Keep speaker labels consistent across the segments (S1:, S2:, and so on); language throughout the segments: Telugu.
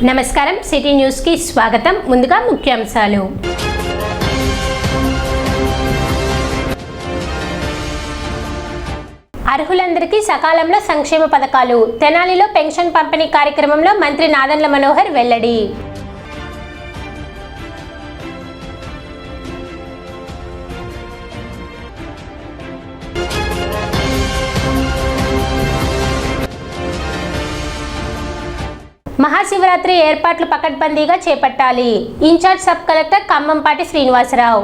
S1: నమస్కారం, సిటీ న్యూస్ కి స్వాగతం. ముందుగా ముఖ్యాంశాలు. అర్హులందరికీ సకాలంలో సంక్షేమ పథకాలు. తెనాలిలో పెన్షన్ పంపిణీ కార్యక్రమంలో మంత్రి నాదెండ్ల మనోహర్ వెల్లడి. మహాశివరాత్రి ఏర్పాట్లు పకడ్బందీగా చేపట్టాలి. In charge sub collector Khammampati Srinivasarao.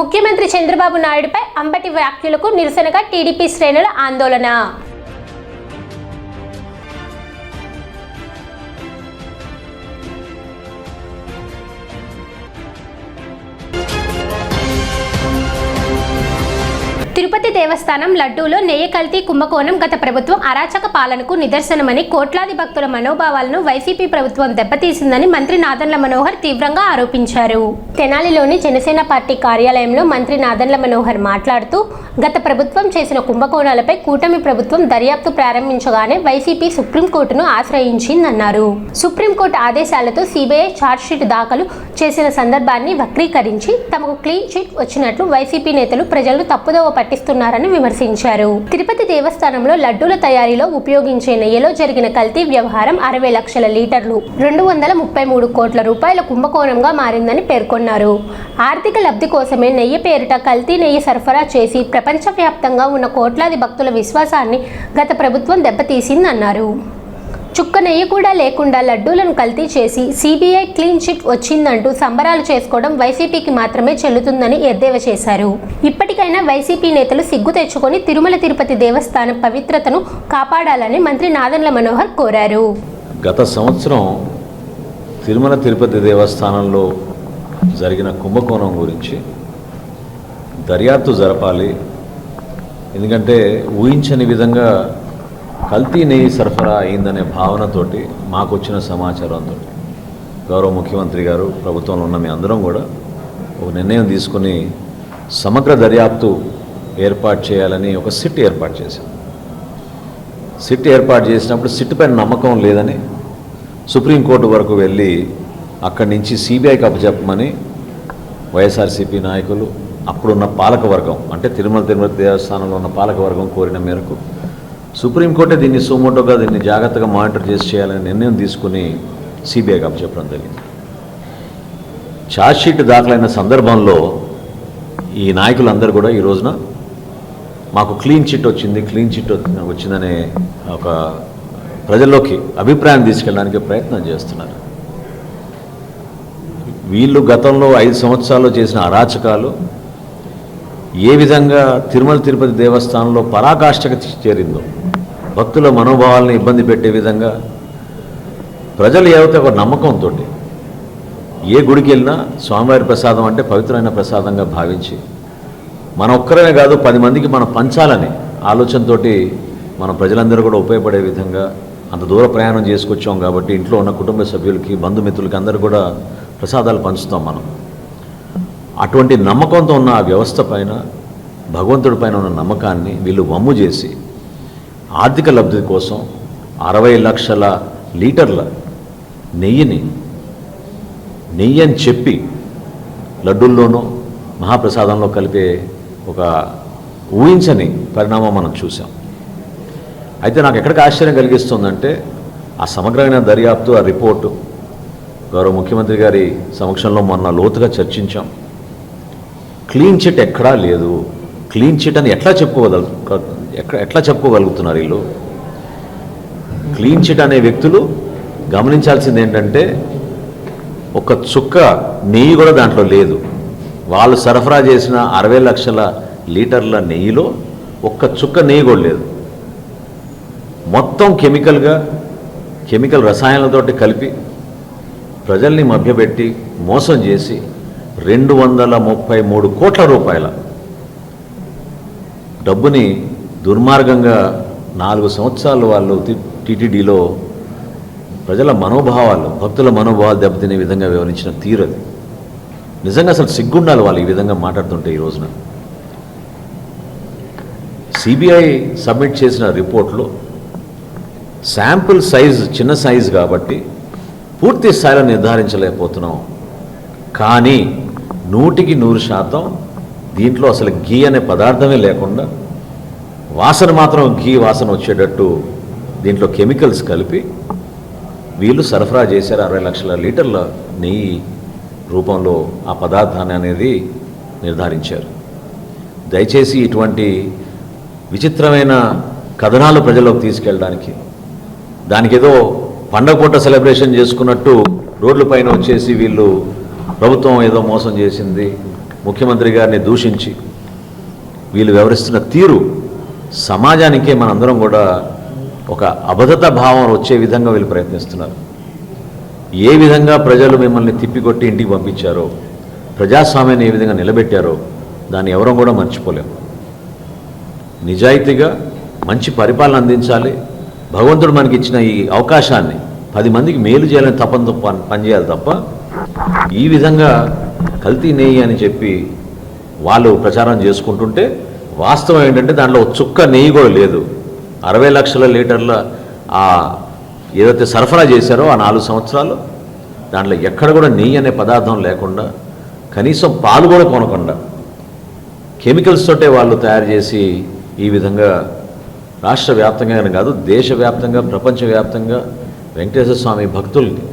S1: ముఖ్యమంత్రి చంద్రబాబు నాయుడుపై అంబటి వ్యాఖ్యలకు నిరసనగా టీడీపీ శ్రేణుల ఆందోళన. తిరుపతి దేవస్థానం లడ్డూలో నెయ్యి కల్తీ కుంభకోణం గత ప్రభుత్వం అరాచక పాలనకు నిదర్శనమని, కోట్లాది భక్తుల మనోభావాలను వైసీపీ ప్రభుత్వం దెబ్బతీసిందని మంత్రి నాదెండ్ల మనోహర్ తీవ్రంగా ఆరోపించారు. తెనాలిలోని జనసేన పార్టీ కార్యాలయంలో మంత్రి నాదెండ్ల మనోహర్ మాట్లాడుతూ, గత ప్రభుత్వం చేసిన కుంభకోణాలపై కూటమి ప్రభుత్వం దర్యాప్తు ప్రారంభించగానే వైసీపీ సుప్రీంకోర్టును ఆశ్రయించిందన్నారు. సుప్రీంకోర్టు ఆదేశాలతో సిబిఐ ఛార్జ్షీట్ దాఖలు చేసిన సందర్భాన్ని వక్రీకరించి తమకు క్లీన్ చిట్ వచ్చినట్లు వైసీపీ నేతలు ప్రజలను తప్పుదోవ పట్టిస్తున్నారని విమర్శించారు. తిరుపతి దేవస్థానంలో లడ్డూల తయారీలో ఉపయోగించే నెయ్యిలో జరిగిన కల్తీ వ్యవహారం 60 లక్షల లీటర్లు 233 కోట్ల రూపాయల కుంభకోణంగా మారిందని పేర్కొన్నారు. ఆర్థిక లబ్ధి కోసమే నెయ్యి పేరిట కల్తీ నెయ్యి సరఫరా చేసి ప్రపంచవ్యాప్తంగా ఉన్న కోట్లాది భక్తుల విశ్వాసాన్ని గత ప్రభుత్వం దెబ్బతీసిందన్నారు. చుక్క నెయ్యి కూడా లేకుండా లడ్డూలను కల్తీ చేసి సిబిఐ క్లీన్ చిట్ వచ్చిందంటూ సంబరాలు చేసుకోవడం వైసీపీకి మాత్రమే చెల్లుతుందని ఎద్దేవా చేశారు. ఇప్పటికైనా వైసీపీ నేతలు సిగ్గు తెచ్చుకొని తిరుమల తిరుపతి దేవస్థానం పవిత్రతను కాపాడాలని మంత్రి నాదెండ్ల మనోహర్ కోరారు.
S2: గత సంవత్సరం తిరుమల తిరుపతి దేవస్థానంలో జరిగిన కుంభకోణం గురించి దర్యాప్తు జరపాలి. ఎందుకంటే ఊహించని విధంగా కల్తీ నెయ్యి సరఫరా అయిందనే భావనతోటి మాకు వచ్చిన సమాచారంతో గౌరవ ముఖ్యమంత్రి గారు, ప్రభుత్వంలో ఉన్న మీ అందరం కూడా ఒక నిర్ణయం తీసుకుని సమగ్ర దర్యాప్తు ఏర్పాటు చేయాలని ఒక సిట్ ఏర్పాటు చేశాం. సిట్ ఏర్పాటు చేసినప్పుడు సిట్ పైన నమ్మకం లేదని సుప్రీంకోర్టు వరకు వెళ్ళి అక్కడి నుంచి సిబిఐకి అప్పచెప్పమని వైఎస్ఆర్సీపీ నాయకులు, అప్పుడున్న పాలకవర్గం అంటే తిరుమల దేవస్థానంలో ఉన్న పాలకవర్గం కోరిన మేరకు సుప్రీంకోర్టే దీన్ని సుమోటోగా దీన్ని జాగ్రత్తగా మానిటర్ చేసి చేయాలని నిర్ణయం తీసుకుని సిబిఐకి అప్పచెప్పడం జరిగింది. ఛార్జ్షీట్ దాఖలైన సందర్భంలో ఈ నాయకులందరూ కూడా ఈ రోజున మాకు క్లీన్ చిట్ వచ్చిందనే ఒక ప్రజల్లోకి అభిప్రాయం తీసుకెళ్ళడానికి ప్రయత్నం చేస్తున్నారు. వీళ్ళు గతంలో 5 సంవత్సరాల్లో చేసిన అరాచకాలు ఏ విధంగా తిరుమల తిరుపతి దేవస్థానంలో పరాకాష్ఠకు చేరిందో, భక్తుల మనోభావాలను ఇబ్బంది పెట్టే విధంగా ప్రజలు ఏవైతే ఒక నమ్మకంతో ఏ గుడికి వెళ్ళినా స్వామివారి ప్రసాదం అంటే పవిత్రమైన ప్రసాదంగా భావించి మన ఒక్కరమే కాదు 10 మందికి మనం పంచాలని ఆలోచనతో మన ప్రజలందరూ కూడా ఉపయోగపడే విధంగా అంత దూర ప్రయాణం చేసుకొచ్చాం. కాబట్టి ఇంట్లో ఉన్న కుటుంబ సభ్యులకి, బంధుమిత్రులకి అందరూ కూడా ప్రసాదాలు పంచుతాం మనం. అటువంటి నమ్మకంతో ఉన్న ఆ వ్యవస్థ పైన, భగవంతుడి పైన ఉన్న నమ్మకాన్ని వీళ్ళు వమ్ము చేసి ఆర్థిక లబ్ధి కోసం 60 లక్షల లీటర్ల నెయ్యి అని చెప్పి లడ్డూల్లోనూ మహాప్రసాదంలో కలిపే ఒక ఊహించని పరిణామం మనం చూసాం. అయితే నాకు ఎక్కడికి ఆశ్చర్యం కలిగిస్తుందంటే ఆ సమగ్రమైన దర్యాప్తు, ఆ రిపోర్టు గౌరవ ముఖ్యమంత్రి గారి సమక్షంలో మొన్న లోతుగా చర్చించాం. క్లీన్ చిట్ ఎక్కడా లేదు. క్లీన్ చిట్ అని ఎట్లా చెప్పుకోగలుగుతున్నారు వీళ్ళు? క్లీన్ చిట్ అనే వ్యక్తులు గమనించాల్సింది ఏంటంటే ఒక చుక్క నెయ్యి కూడా దాంట్లో లేదు. వాళ్ళు సరఫరా చేసిన 60 లక్షల లీటర్ల నెయ్యిలో ఒక్క చుక్క నెయ్యి కూడా లేదు. మొత్తం కెమికల్ రసాయనాలతోటి కలిపి ప్రజల్ని మభ్యపెట్టి మోసం చేసి 233 కోట్ల రూపాయల డబ్బుని దుర్మార్గంగా 4 సంవత్సరాలు వాళ్ళు టీటీడీలో ప్రజల మనోభావాలు, భక్తుల మనోభావాలు దెబ్బతినే విధంగా వివరించిన తీరు అది. నిజంగా అసలు సిగ్గుండాలి వాళ్ళు ఈ విధంగా మాట్లాడుతుంటే. ఈ రోజున సిబిఐ సబ్మిట్ చేసిన రిపోర్ట్లో శాంపుల్ సైజ్ చిన్న సైజు కాబట్టి పూర్తి స్థాయిలో నిర్ధారించలేకపోతున్నాం. కానీ 100% దీంట్లో అసలు ఘీ అనే పదార్థమే లేకుండా వాసన మాత్రం ఘీ వాసన వచ్చేటట్టు దీంట్లో కెమికల్స్ కలిపి వీళ్ళు సరఫరా చేశారు. 60 లక్షల లీటర్ల నెయ్యి రూపంలో ఆ పదార్థాన్ని అనేది నిర్ధారించారు. దయచేసి ఇటువంటి విచిత్రమైన కథనాలు ప్రజల్లోకి తీసుకెళ్ళడానికి, దానికి ఏదో పండగ పూట సెలబ్రేషన్ చేసుకున్నట్టు రోడ్లపైన వచ్చేసి వీళ్ళు ప్రభుత్వం ఏదో మోసం చేసింది, ముఖ్యమంత్రి గారిని దూషించి వీళ్ళు వ్యవహరిస్తున్న తీరు సమాజానికే మనందరం కూడా ఒక అబద్ధత భావం వచ్చే విధంగా వీళ్ళు ప్రయత్నిస్తున్నారు. ఏ విధంగా ప్రజలు మిమ్మల్ని తిప్పికొట్టి ఇంటికి పంపించారో, ప్రజాస్వామ్యాన్ని ఏ విధంగా నిలబెట్టారో దాన్ని ఎవరూ కూడా మర్చిపోలేము. నిజాయితీగా మంచి పరిపాలన అందించాలి. భగవంతుడు మనకి ఇచ్చిన ఈ అవకాశాన్ని 10 మందికి మేలు చేయాలని తప్పంతో పనిచేయాలి తప్ప ఈ విధంగా కల్తీ నెయ్యి అని చెప్పి వాళ్ళు ప్రచారం చేసుకుంటుంటే వాస్తవం ఏంటంటే దాంట్లో చుక్క నెయ్యి కూడా లేదు. 60 లక్షల లీటర్ల ఏదైతే సరఫరా చేశారో ఆ 4 సంవత్సరాలు దాంట్లో ఎక్కడ కూడా నెయ్యి అనే పదార్థం లేకుండా, కనీసం పాలు కూడా కొనకుండా కెమికల్స్ తోటే వాళ్ళు తయారు చేసి ఈ విధంగా రాష్ట్ర వ్యాప్తంగానే కాదు దేశవ్యాప్తంగా, ప్రపంచవ్యాప్తంగా వెంకటేశ్వర స్వామి భక్తుల్ని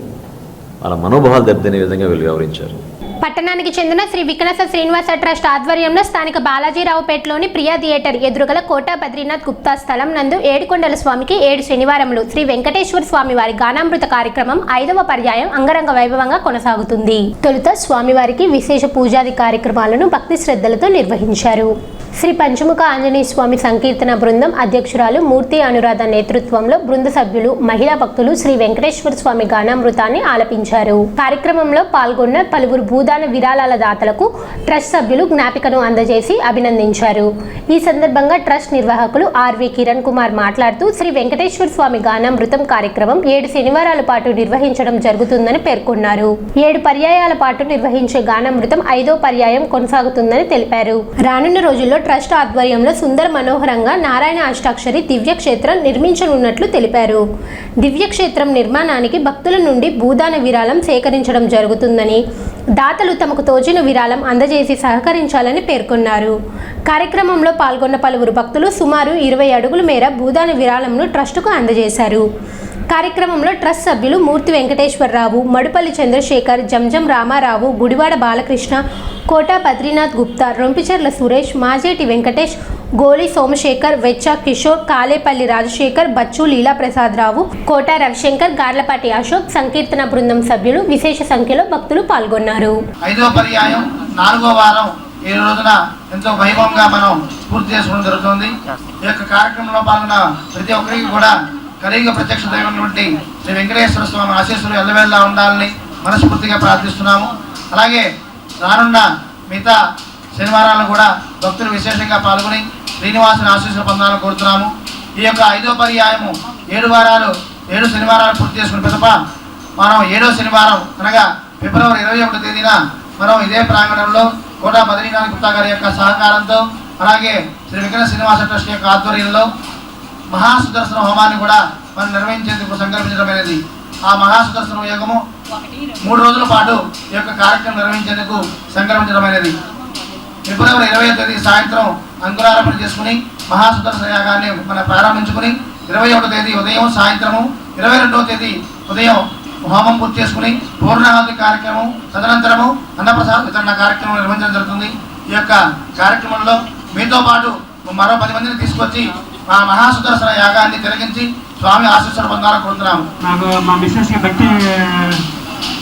S2: వాళ్ళ మనోభావాలు దెబ్బతినే విధంగా వీళ్ళు వ్యవహరించారు.
S1: పట్టణానికి చెందిన శ్రీ వికనస శ్రీనివాస ట్రస్ట్ ఆధ్వర్యంలో స్థానిక బాలాజీరావుపేటలోని ప్రియా థియేటర్ ఎదురుగల కోట బద్రీనాథ్ గుప్తా స్థలం నందు ఏడుకొండల స్వామికి 7 శనివారములు శ్రీ వెంకటేశ్వర స్వామి వారి గానామృత కార్యక్రమం 5వ పర్యాయం అంగరంగ వైభవంగా కొనసాగుతుంది. తొలుత స్వామివారికి విశేష పూజాది కార్యక్రమాలను భక్తి శ్రద్ధలతో నిర్వహించారు. శ్రీ పంచముఖ ఆంజనేయ స్వామి సంకీర్తన బృందం అధ్యక్షురాలు మూర్తి అనురాధ నేతృత్వంలో బృంద సభ్యులు, మహిళా భక్తులు శ్రీ వెంకటేశ్వర స్వామి గానామృతాన్ని ఆలపించారు. కార్యక్రమంలో పాల్గొన్న పలువురు భూదాన విరాళాల దాతలకు ట్రస్ట్ సభ్యులు జ్ఞాపికను అందజేసి అభినందించారు. ఈ సందర్భంగా ట్రస్ట్ నిర్వాహకులు ఆర్వి కిరణ్ కుమార్ మాట్లాడుతూ శ్రీ వెంకటేశ్వర స్వామి గానామృతం కార్యక్రమం 7 శనివారాల పాటు నిర్వహించడం జరుగుతుందని పేర్కొన్నారు. 7 పర్యాయాల పాటు నిర్వహించే గానామృతం 5వ పర్యాయం కొనసాగుతుందని తెలిపారు. రానున్న రోజుల్లో ట్రస్ట్ ఆధ్వర్యంలో సుందర మనోహరంగా నారాయణ అష్టాక్షరి దివ్యక్షేత్రం నిర్మించనున్నట్లు తెలిపారు. దివ్యక్షేత్రం నిర్మాణానికి భక్తుల నుండి భూదాన విరాళం సేకరించడం జరుగుతుందని, దాతలు తమకు తోచిన విరాళం అందజేసి సహకరించాలని పేర్కొన్నారు. కార్యక్రమంలో పాల్గొన్న పలువురు భక్తులు సుమారు 20 అడుగుల మేర భూదాన విరాళంను ట్రస్టుకు అందజేశారు. కార్యక్రమంలో ట్రస్ట్ సభ్యులు మూర్తి వెంకటేశ్వరరావు, మడుపల్లి చంద్రశేఖర్, జంజం రామారావు, గుడివాడ బాలకృష్ణ, కోట బద్రీనాథ్ గుప్తా, రొంపిచెర్ల సురేష్, మాజేటి వెంకటేష్, గోలి సోమశేఖర్, వెచ్చ కిషోర్, కాలేపల్లి రాజశేఖర్, బచ్చు లీలాప్రసాదరావు, కోట రవిశంకర్, గార్లపాటి అశోక్, సంకీర్తన బృందం సభ్యులు విశేష సంఖ్యలో భక్తులు పాల్గొన్నారు.
S3: 5వ పర్యాయం 4వ వారం ఈ రోజున ఎంతో వైభవంగా మనం పూర్తి చేసుకోవడం జరుగుతుంది. ఈ యొక్క కార్యక్రమంలో పాల్గొన్న ప్రతి ఒక్కరికి కూడా కలియుగ ప్రత్యక్ష దైవమైనటువంటి శ్రీ వెంకటేశ్వర స్వామి ఆశీస్సులు ఎల్లవేళలా ఉండాలని మనస్ఫూర్తిగా ప్రార్థిస్తున్నాము. అలాగే రానున్న మిగతా శనివారాలను కూడా భక్తులు విశేషంగా పాల్గొని శ్రీనివాసుని ఆశీస్సులు పొందాలని కోరుతున్నాము. ఈ యొక్క 5వ పర్యాయము 7 శనివారాలు పూర్తి చేసుకున్న పిదప మనం 7వ శనివారం అనగా ఫిబ్రవరి 21వ తేదీన మనం ఇదే ప్రాంగణంలో కోట బద్రీనాథ్ గుప్తా గారి యొక్క సహకారంతో, అలాగే శ్రీ వికన శ్రీనివాస ట్రస్ట్ యొక్క ఆధ్వర్యంలో మహాసుదర్శన హోమాన్ని కూడా మనం నిర్వహించేందుకు సంకల్పించడమైనది. ఆ మహాసుదర్శన యోగము 3 రోజుల పాటు ఈ యొక్క కార్యక్రమం నిర్వహించేందుకు సంకల్పించడమైనది. ఫిబ్రవరి 20వ తేదీ సాయంత్రం అంకురార్పణ చేసుకుని మహాసుదర్శన యాగాన్ని మనం ప్రారంభించుకుని 21వ తేదీ ఉదయం సాయంత్రము, 22వ తేదీ ఉదయం హోమం పూర్తి చేసుకుని పూర్ణాహుతి కార్యక్రమం, తదనంతరము అన్నప్రసాద వితరణ కార్యక్రమం నిర్వహించడం జరుగుతుంది. ఈ యొక్క కార్యక్రమంలో మీతో పాటు మరో 10 మందిని తీసుకొచ్చి మా మహాసుదర్శన యాగాన్ని తిలకించి స్వామి ఆశీస్సులు పొందాలని కోరుతున్నాము.
S4: నాకు మా మిస్సెస్కి భక్తి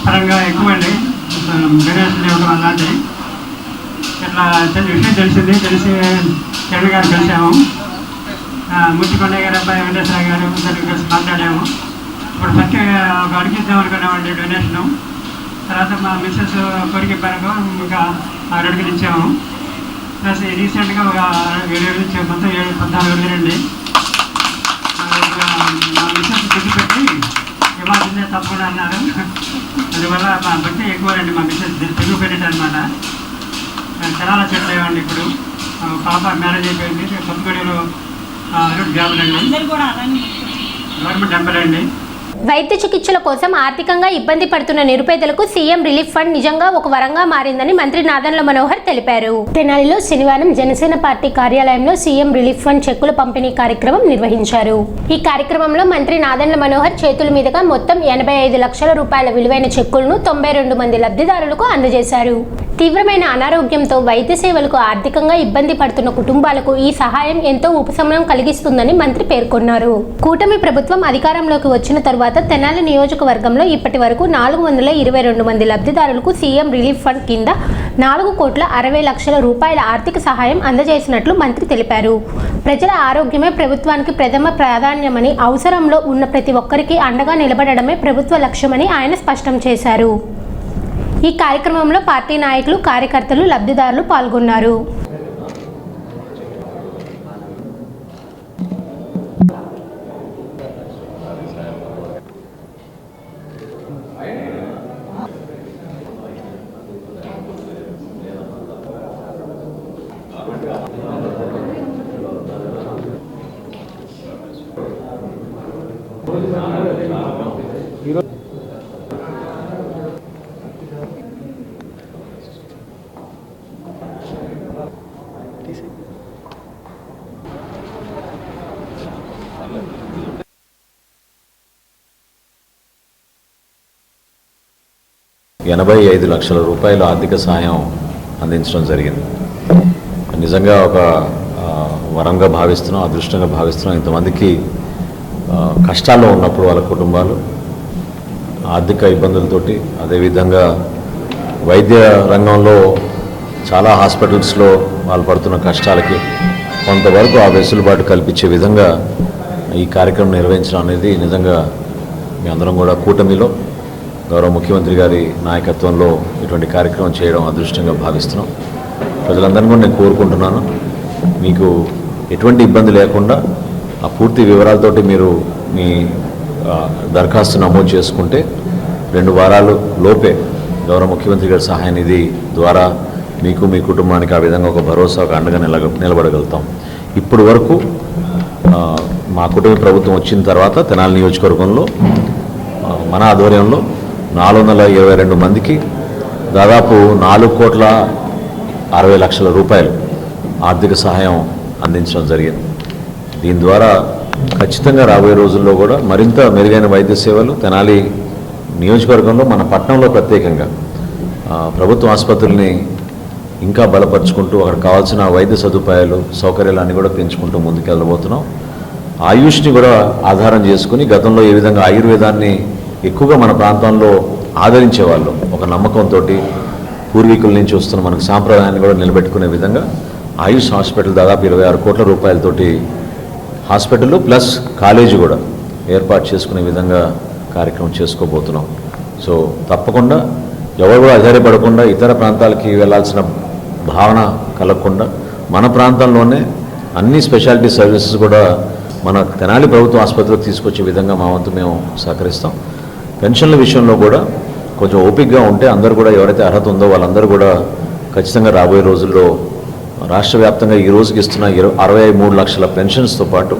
S4: పరంగా ఎక్కువండి, డొనేషన్ ఇవ్వడం అలాంటివి. ఇట్లా విషయం తెలిసి చరణ్ గారు కలిసాము. ముట్టికొండయ్య గారు, అబ్బాయి వెంకటేశ్వర గారు అందరికీ కలిసి మాట్లాడాము. ఇప్పుడు ఫస్ట్ ఒక అడిగిద్దాం అనుకున్నామండి డొనేషను. తర్వాత మా మిస్సెస్ కోరిక పరంగా ఇంకా 6 అడుగులు ఇచ్చాము. ప్లస్ రీసెంట్గా ఒక 7 అడుగులు ఇచ్చాము. మొత్తం 14 అడుగులండి. మా మిస్సెస్ గుర్తు పెట్టి ఇవ్వాల్సిందే తప్పకుండా అన్నారు. అందువల్ల మా భక్తి ఎక్కువనండి. మా మిస్సెస్ తెలుగు పెరిట్ అనమాట. తెరాల చెట్లు ఇవ్వండి. ఇప్పుడు పాప మ్యారేజ్ అయిపోయింది. కొత్తగూడెలో జాబ్ అండి. గవర్నమెంట్ ఎంప్లాయ్ అండి.
S1: వైద్య చికిత్సల కోసం ఆర్థికంగా ఇబ్బంది పడుతున్న నిరుపేదలకు సీఎం రిలీఫ్ ఫండ్ నిజంగా ఒక వరంగా మారిందని మంత్రి నాదెండ్ల మనోహర్ తెలిపారు. తెనాలిలో శనివారం జనసేన పార్టీ కార్యాలయంలో సీఎం రిలీఫ్ ఫండ్ చెక్కుల పంపిణీ కార్యక్రమం నిర్వహించారు. ఈ కార్యక్రమంలో మంత్రి నాదెండ్ల మనోహర్ చేతుల మీదుగా మొత్తం 85 లక్షల రూపాయల విలువైన చెక్కులను 92 మంది లబ్ధిదారులకు అందజేశారు. తీవ్రమైన అనారోగ్యంతో వైద్య సేవలకు ఆర్థికంగా ఇబ్బంది పడుతున్న కుటుంబాలకు ఈ సహాయం ఎంతో ఉపశమనం కలిగిస్తుందని మంత్రి పేర్కొన్నారు. కూటమి ప్రభుత్వం అధికారంలోకి వచ్చిన తరువాత తెనాలి నియోజకవర్గంలో ఇప్పటి వరకు 422 మంది లబ్ధిదారులకు సీఎం రిలీఫ్ ఫండ్ కింద 4,60,00,000 రూపాయల ఆర్థిక సహాయం అందజేసినట్లు మంత్రి తెలిపారు. ప్రజల ఆరోగ్యమే ప్రభుత్వానికి ప్రథమ ప్రాధాన్యమని, అవసరంలో ఉన్న ప్రతి ఒక్కరికి అండగా నిలబడడమే ప్రభుత్వ లక్ష్యమని ఆయన స్పష్టం చేశారు. ఈ కార్యక్రమంలో పార్టీ నాయకులు, కార్యకర్తలు, లబ్ధిదారులు పాల్గొన్నారు.
S2: $85 లక్షల రూపాయల ఆర్థిక సహాయం అందించడం జరిగింది. నిజంగా ఒక వరంగా భావిస్తున్నాం, అదృష్టంగా భావిస్తున్నాం. ఇంతమందికి కష్టాల్లో ఉన్నప్పుడు వాళ్ళ కుటుంబాలు ఆర్థిక ఇబ్బందులతోటి, అదేవిధంగా వైద్య రంగంలో చాలా హాస్పిటల్స్లో వాళ్ళు పడుతున్న కష్టాలకి కొంతవరకు ఆ వెసులుబాటు కల్పించే విధంగా ఈ కార్యక్రమం నిర్వహించడం అనేది నిజంగా మీ అందరం కూడా కూటమిలో గౌరవ ముఖ్యమంత్రి గారి నాయకత్వంలో ఇటువంటి కార్యక్రమం చేయడం అదృష్టంగా భావిస్తున్నాం. ప్రజలందరినీ కూడా నేను కోరుకుంటున్నాను, మీకు ఎటువంటి ఇబ్బంది లేకుండా ఆ పూర్తి వివరాలతోటి మీరు మీ దరఖాస్తు నమోదు చేసుకుంటే 2 వారాలు లోపే గౌరవ ముఖ్యమంత్రి గారి సహాయ నిధి ద్వారా మీకు, మీ కుటుంబానికి ఆ విధంగా ఒక భరోసా, ఒక అండగా నిలబడగలుగుతాం. ఇప్పుడు వరకు మా కుటుంబ ప్రభుత్వం వచ్చిన తర్వాత తెనాలి నియోజకవర్గంలో మన ఆధ్వర్యంలో 422 మందికి దాదాపు 4,60,00,000 రూపాయలు ఆర్థిక సహాయం అందించడం జరిగింది. దీని ద్వారా ఖచ్చితంగా రాబోయే రోజుల్లో కూడా మరింత మెరుగైన వైద్య సేవలు తెనాలి నియోజకవర్గంలో, మన పట్టణంలో ప్రత్యేకంగా ప్రభుత్వ ఆసుపత్రుల్ని ఇంకా బలపరుచుకుంటూ అక్కడ కావాల్సిన వైద్య సదుపాయాలు, సౌకర్యాలన్నీ కూడా పెంచుకుంటూ ముందుకెళ్ళబోతున్నాం. ఆయుష్ని కూడా ఆధారం చేసుకుని గతంలో ఏ విధంగా ఆయుర్వేదాన్ని ఎక్కువగా మన ప్రాంతంలో ఆదరించేవాళ్ళు, ఒక నమ్మకంతో పూర్వీకుల నుంచి వస్తున్న మనకు సాంప్రదాయాన్ని కూడా నిలబెట్టుకునే విధంగా ఆయుష్ హాస్పిటల్ దాదాపు 26 కోట్ల రూపాయలతోటి హాస్పిటల్ ప్లస్ కాలేజీ కూడా ఏర్పాటు చేసుకునే విధంగా కార్యక్రమం చేసుకోబోతున్నాం. సో తప్పకుండా ఎవరు కూడా ఆధారపడకుండా ఇతర ప్రాంతాలకి వెళ్ళాల్సిన భావన కలగకుండా మన ప్రాంతంలోనే అన్ని స్పెషాలిటీ సర్వీసెస్ కూడా మన తెనాలి ప్రభుత్వ ఆసుపత్రికి తీసుకొచ్చే విధంగా మా వంతు మేము సహకరిస్తాం. పెన్షన్ల విషయంలో కూడా కొంచెం ఓపికగా ఉంటే అందరూ కూడా ఎవరైతే అర్హత ఉందో వాళ్ళందరూ కూడా ఖచ్చితంగా రాబోయే రోజుల్లో రాష్ట్ర వ్యాప్తంగా ఈ రోజుకి ఇస్తున్న 63 లక్షల పెన్షన్స్తో పాటు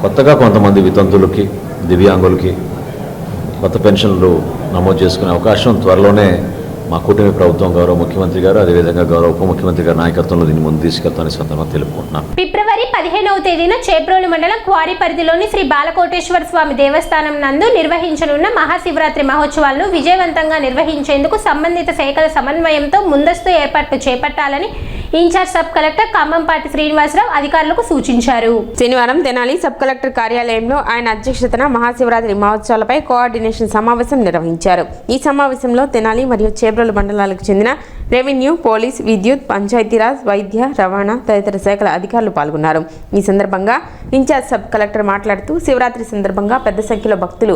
S2: కొత్తగా కొంతమంది వితంతులకి, దివ్యాంగులకి కొత్త పెన్షన్లు నమోదు చేసుకునే అవకాశం త్వరలోనే మా కూటమి ప్రభుత్వం, గౌరవ ముఖ్యమంత్రి గారు, అదేవిధంగా గౌరవ ఉప ముఖ్యమంత్రి గారి నాయకత్వంలో దీన్ని ముందు తీసుకెళ్తానని సందర్భంగా తెలుపుకుంటున్నాను.
S1: ఫిబ్రవరి 15వ తేదీన చేబ్రోలు మండలం క్వారీ పరిధిలోని శ్రీ బాలకోటేశ్వర స్వామి దేవస్థానం నందు నిర్వహించనున్న మహాశివరాత్రి మహోత్సవాలను విజయవంతంగా నిర్వహించేందుకు సంబంధిత శాఖల సమన్వయంతో ముందస్తు ఏర్పాట్లు చేపట్టాలని in charge sub collector Khammampati Srinivasarao అధికారులకు సూచించారు.
S5: శనివారం తెనాలి సబ్ కలెక్టర్ కార్యాలయంలో ఆయన అధ్యక్షతన మహాశివరాత్రి మహోత్సవాలపై కోఆర్డినేషన్ సమావేశం నిర్వహించారు. ఈ సమావేశంలో తెనాలి మరియు చేబ్రోలు మండలాలకు చెందిన రెవెన్యూ, పోలీస్, విద్యుత్, పంచాయతీరాజ్, వైద్య, రవాణా తదితర శాఖల అధికారులు పాల్గొన్నారు. ఈ సందర్భంగా ఇన్ఛార్జ్ సబ్ కలెక్టర్ మాట్లాడుతూ శివరాత్రి సందర్భంగా పెద్ద సంఖ్యలో భక్తులు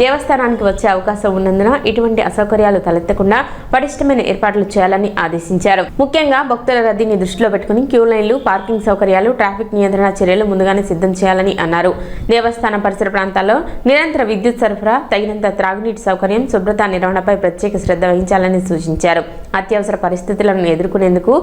S5: దేవస్థానానికి వచ్చే అవకాశం ఉన్నందున ఇటువంటి అసౌకర్యాలు తలెత్తకుండా పటిష్టమైన ఏర్పాట్లు చేయాలని ఆదేశించారు. ముఖ్యంగా భక్తుల రద్దీని దృష్టిలో పెట్టుకుని క్యూ లైన్లు, పార్కింగ్ సౌకర్యాలు, ట్రాఫిక్ నియంత్రణ చర్యలు ముందుగానే సిద్ధం చేయాలని అన్నారు. దేవస్థానం పరిసర ప్రాంతాల్లో నిరంతర విద్యుత్ సరఫరా, తగినంత త్రాగునీటి సౌకర్యం, శుభ్రత నిర్వహణపై ప్రత్యేక శ్రద్ధ వహించాలని సూచించారు. అత్యవసర పరిస్థితులను ఎదుర్కొనేందుకు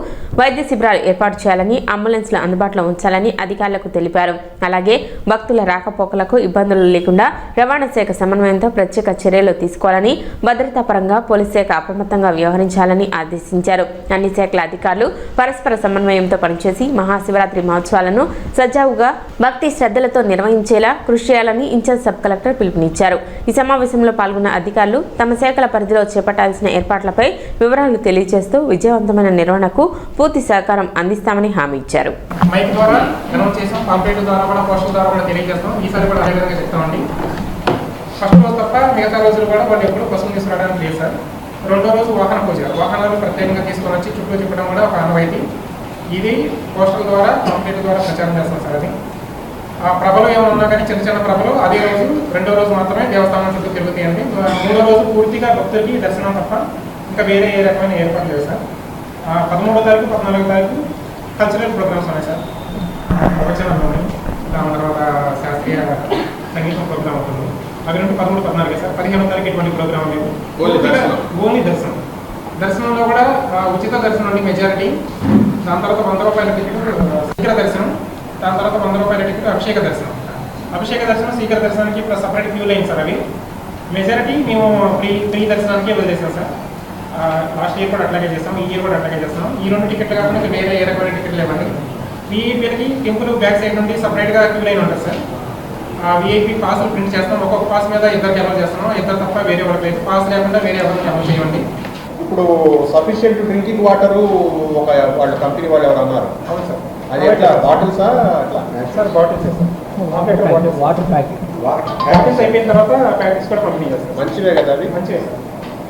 S5: వైద్య శిబిరాలు ఏర్పాటు చేయాలని, అంబులెన్స్లు అందుబాటులో ఉంచాలని అధికారులకు తెలిపారు. అలాగే భక్తుల రాకపోకలకు ఇబ్బందులు లేకుండా రవాణా శాఖ సమన్వయంతో ప్రత్యేక చర్యలు తీసుకోవాలని, భద్రతా పరంగా పోలీస్ శాఖ అప్రమత్తంగా వ్యవహరించాలని ఆదేశించారు. అన్ని శాఖల అధికారులు పరస్పర సమన్వయంతో పనిచేసి మహాశివరాత్రి మహోత్సవాలను సజావుగా భక్తి శ్రద్ధలతో నిర్వహించేలా కృషి చేయాలని ఇన్ఛార్జ్ సబ్ కలెక్టర్ పిలుపునిచ్చారు. ఈ సమావేశంలో పాల్గొన్న అధికారులు తమ శాఖల పరిధిలో చేపట్టాల్సిన ఏర్పాట్లపై వివరాలు తెలియజేస్తూ విజయవంతమైన నిర్వహణకు పూర్తి సహకారం అందిస్తామని హామీ ఇచ్చారు.
S6: మైక్ ద్వారా అనౌన్స్ చేసాం, పాంప్లెట్ ద్వారా కూడా, పోస్టర్ ద్వారా కూడా తెలియజేస్తాం. ఈసారి కూడా అదే విధంగా చెప్తామండి. ఫస్ట్ రోజు తప్ప మిగతా రోజులు కూడా వాళ్ళు ఎప్పుడు బస్సులు తీసుకురావడానికి లేదు సార్. రెండో రోజు వాహన పూజ, వాహనాలు ప్రత్యేకంగా తీసుకొని వచ్చి చుట్టూ తిప్పడం కూడా ఒక ఆనవాయితీ. ఇది పోస్టర్ ద్వారా, పాంప్లెట్ ద్వారా ప్రచారం చేస్తాం సార్. అది ఆ ప్రభలు ఏమన్నా కానీ చిన్న చిన్న ప్రభలు అదే రోజు, రెండో రోజు మాత్రమే దేవస్థానం చుట్టూ తిరుగుతాయండి. మూడో రోజు పూర్తిగా భక్తులకి దర్శనం తప్ప ఇంకా వేరే ఏ రకమైన ఏర్పాటు లేదు సార్. 13వ తారీఖు, 14వ తారీఖు కల్చరల్ ప్రోగ్రామ్స్ ఉన్నాయి సార్. ప్రవచనాలు ఉన్నాయి, దాని తర్వాత శాస్త్రీయ సంగీతం ప్రోగ్రామ్ అవుతుంది. అవి నుండి 13, 14 సార్. 15వ తారీఖు ఎటువంటి ప్రోగ్రామ్ లేదు, ఓన్లీ దర్శనం. దర్శనంలో కూడా ఉచిత దర్శనం అండి మెజారిటీ. దాని తర్వాత 100 రూపాయల టికెట్ శీఘ్ర దర్శనం, దాని తర్వాత 100 రూపాయల టికెట్ అభిషేక దర్శనం. అభిషేక దర్శనం, శీఘ్ర దర్శనానికి ఇప్పుడు సపరేట్ క్యూ లైన్ సార్. అవి మెజారిటీ మేము ఫ్రీ దర్శనానికి వదిలేసాం సార్. లాస్ట్ ఇయర్ కూడా అట్లాగే చేస్తాం, ఈ ఇయర్ కూడా అట్లాగే చేస్తాం. ఈ 2 టికెట్లు కాకుండా వేరే ఏ రకమైన టికెట్లు లేవండి. వీఐపీలకి టెంపుల్ బ్యాక్ సైడ్ నుండి సపరేట్గా క్యూ లైన్ ఉంటుంది సార్. వీఐపీ పాసులు ప్రింట్ చేస్తాం. ఒక్కొక్క పాస్ మీద ఇద్దరికి అమలు చేస్తున్నాం. ఇద్దరు తప్ప వేరే వాళ్ళకి లేదు. పాస్ లేకుండా వేరే ఎవరికి అమలు చేయండి.
S7: ఇప్పుడు సఫిషియెంట్ డ్రింకింగ్ వాటర్ ఒక వాళ్ళ కంపెనీ వాళ్ళు ఎవరు అన్నారు.
S6: అవును సార్.
S7: అది ఎట్లా బాటిల్సా? అట్లా
S6: సార్ బాటిల్స్ వాటర్ ప్యాకెట్స్ అయిపోయిన తర్వాత ప్యాకెట్స్ కూడా పంపిణీ చేస్తాం.
S7: మంచివే కదా అవి?
S6: మంచిగా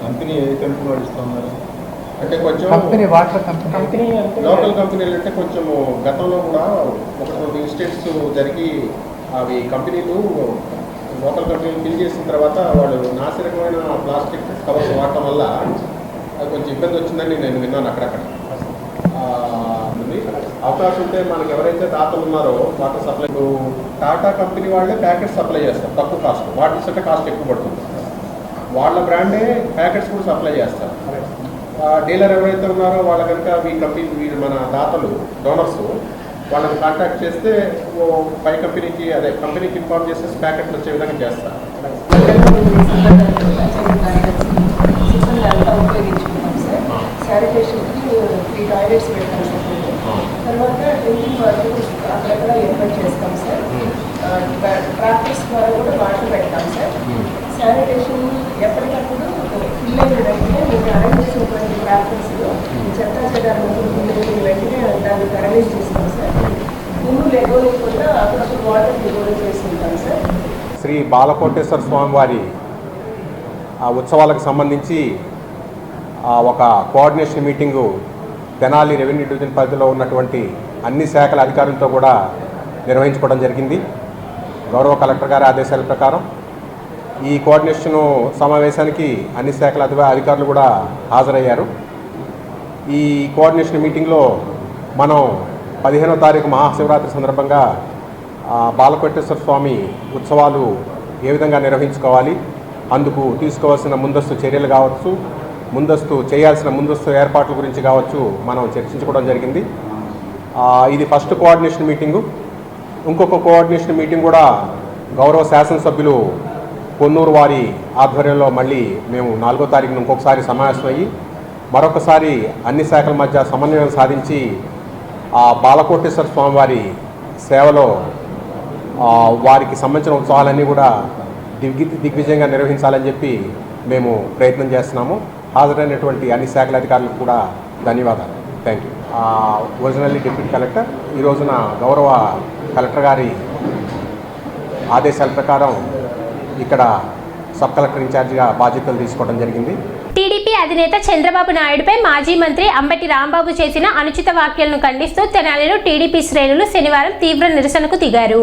S7: కంపెనీ ఏ కంపెనీ వాళ్ళు ఇస్తున్నారు అంటే కొంచెం
S6: కంపెనీ
S7: లోకల్ కంపెనీలు అంటే కొంచెం గతంలో కూడా 1-2 ఇన్సిడెంట్స్ జరిగి అవి కంపెనీలు లోకల్ కంపెనీలు బిల్ చేసిన తర్వాత వాళ్ళు నాసిరకమైన ప్లాస్టిక్ కవర్స్ వాడటం వల్ల అది కొంచెం ఇబ్బంది వచ్చిందని నేను విన్నాను అక్కడక్కడ. అవకాశం ఉంటే మనకి ఎవరైతే దాతలు ఉన్నారో వాటర్ సప్లై, టాటా కంపెనీ వాళ్ళే ప్యాకెట్స్ సప్లై చేస్తారు తక్కువ కాస్ట్. వాటర్ అంటే కాస్ట్ ఎక్కువ పడుతుంది. వాళ్ళ బ్రాండే ప్యాకెట్స్ కూడా సప్లై చేస్తారు. డీలర్ ఎవరైతే ఉన్నారో వాళ్ళ కనుక మీ కంపెనీ మన దాతలు డోనర్స్ వాళ్ళని కాంటాక్ట్ చేస్తే పై కంపెనీకి అదే కంపెనీకి ఇన్ఫార్మ్ చేసేసి ప్యాకెట్లు వచ్చే విధంగా చేస్తారు.
S8: శానిటేషన్కి 3 టాయిలెట్స్ పెడతాం సార్. తర్వాత డ్రింకింగ్ వాటర్ అక్కడక్కడ ఏర్పాటు చేస్తాం సార్. ట్రాక్టర్స్ ద్వారా కూడా వాటర్ పెడతాం సార్. శానిటేషన్ ఎప్పటికప్పుడు ఫిల్ అయిన వెంటనే మీకు అరేంజ్ చేసినటువంటి ట్రాక్టర్స్ చెత్త చెదాలను వెంటనే దాన్ని అరేంజ్ చేస్తాం సార్. ముందు లేకుండా అప్పుడప్పుడు వాటర్ దిగుబడి చేస్తుంటాం సార్.
S7: శ్రీ బాలకోటేశ్వర స్వామివారి ఉత్సవాలకు సంబంధించి ఒక coordination meeting Tenali revenue division పరిధిలో ఉన్నటువంటి అన్ని శాఖల అధికారులతో కూడా నిర్వహించుకోవడం జరిగింది. గౌరవ కలెక్టర్ గారి ఆదేశాల ప్రకారం ఈ కోఆర్డినేషను సమావేశానికి అన్ని శాఖల అధికారులు కూడా హాజరయ్యారు. ఈ కోఆర్డినేషన్ మీటింగ్లో మనం 15వ తారీఖు మహాశివరాత్రి సందర్భంగా బాలకోటేశ్వర స్వామి ఉత్సవాలు ఏ విధంగా నిర్వహించుకోవాలి, అందుకు తీసుకోవాల్సిన ముందస్తు చర్యలు కావచ్చు, చేయాల్సిన ముందస్తు ఏర్పాట్ల గురించి కావచ్చు మనం చర్చించుకోవడం జరిగింది. ఇది ఫస్ట్ కోఆర్డినేషన్ మీటింగు. ఇంకొక కోఆర్డినేషన్ మీటింగ్ కూడా గౌరవ శాసనసభ్యులు పొన్నూరు వారి ఆధ్వర్యంలో మళ్ళీ మేము 4వ తారీఖున ఇంకొకసారి సమావేశమయ్యి మరొకసారి అన్ని శాఖల మధ్య సమన్వయం సాధించి బాలకోటేశ్వర స్వామివారి సేవలో వారికి సంబంధించిన ఉత్సవాలన్నీ కూడా దిగ్విజయంగా నిర్వహించాలని చెప్పి మేము ప్రయత్నం చేస్తున్నాము. హాజరైనటువంటి అన్ని శాఖల అధికారులకు కూడా ధన్యవాదాలు. Thank you. Originally deputy collector ఈ రోజున గౌరవ కలెక్టర్ గారి ఆదేశాల ప్రకారం ఇక్కడ సబ్ కలెక్టర్ ఇన్ఛార్జిగా బాధ్యతలు తీసుకోవడం జరిగింది.
S1: టీడీపీ అధినేత చంద్రబాబు నాయుడుపై మాజీ మంత్రి అంబటి రాంబాబు చేసిన అనుచిత వ్యాఖ్యలను ఖండిస్తూ తెనాలిలో టీడీపీ శ్రేణులు శనివారం తీవ్ర నిరసనకు దిగారు.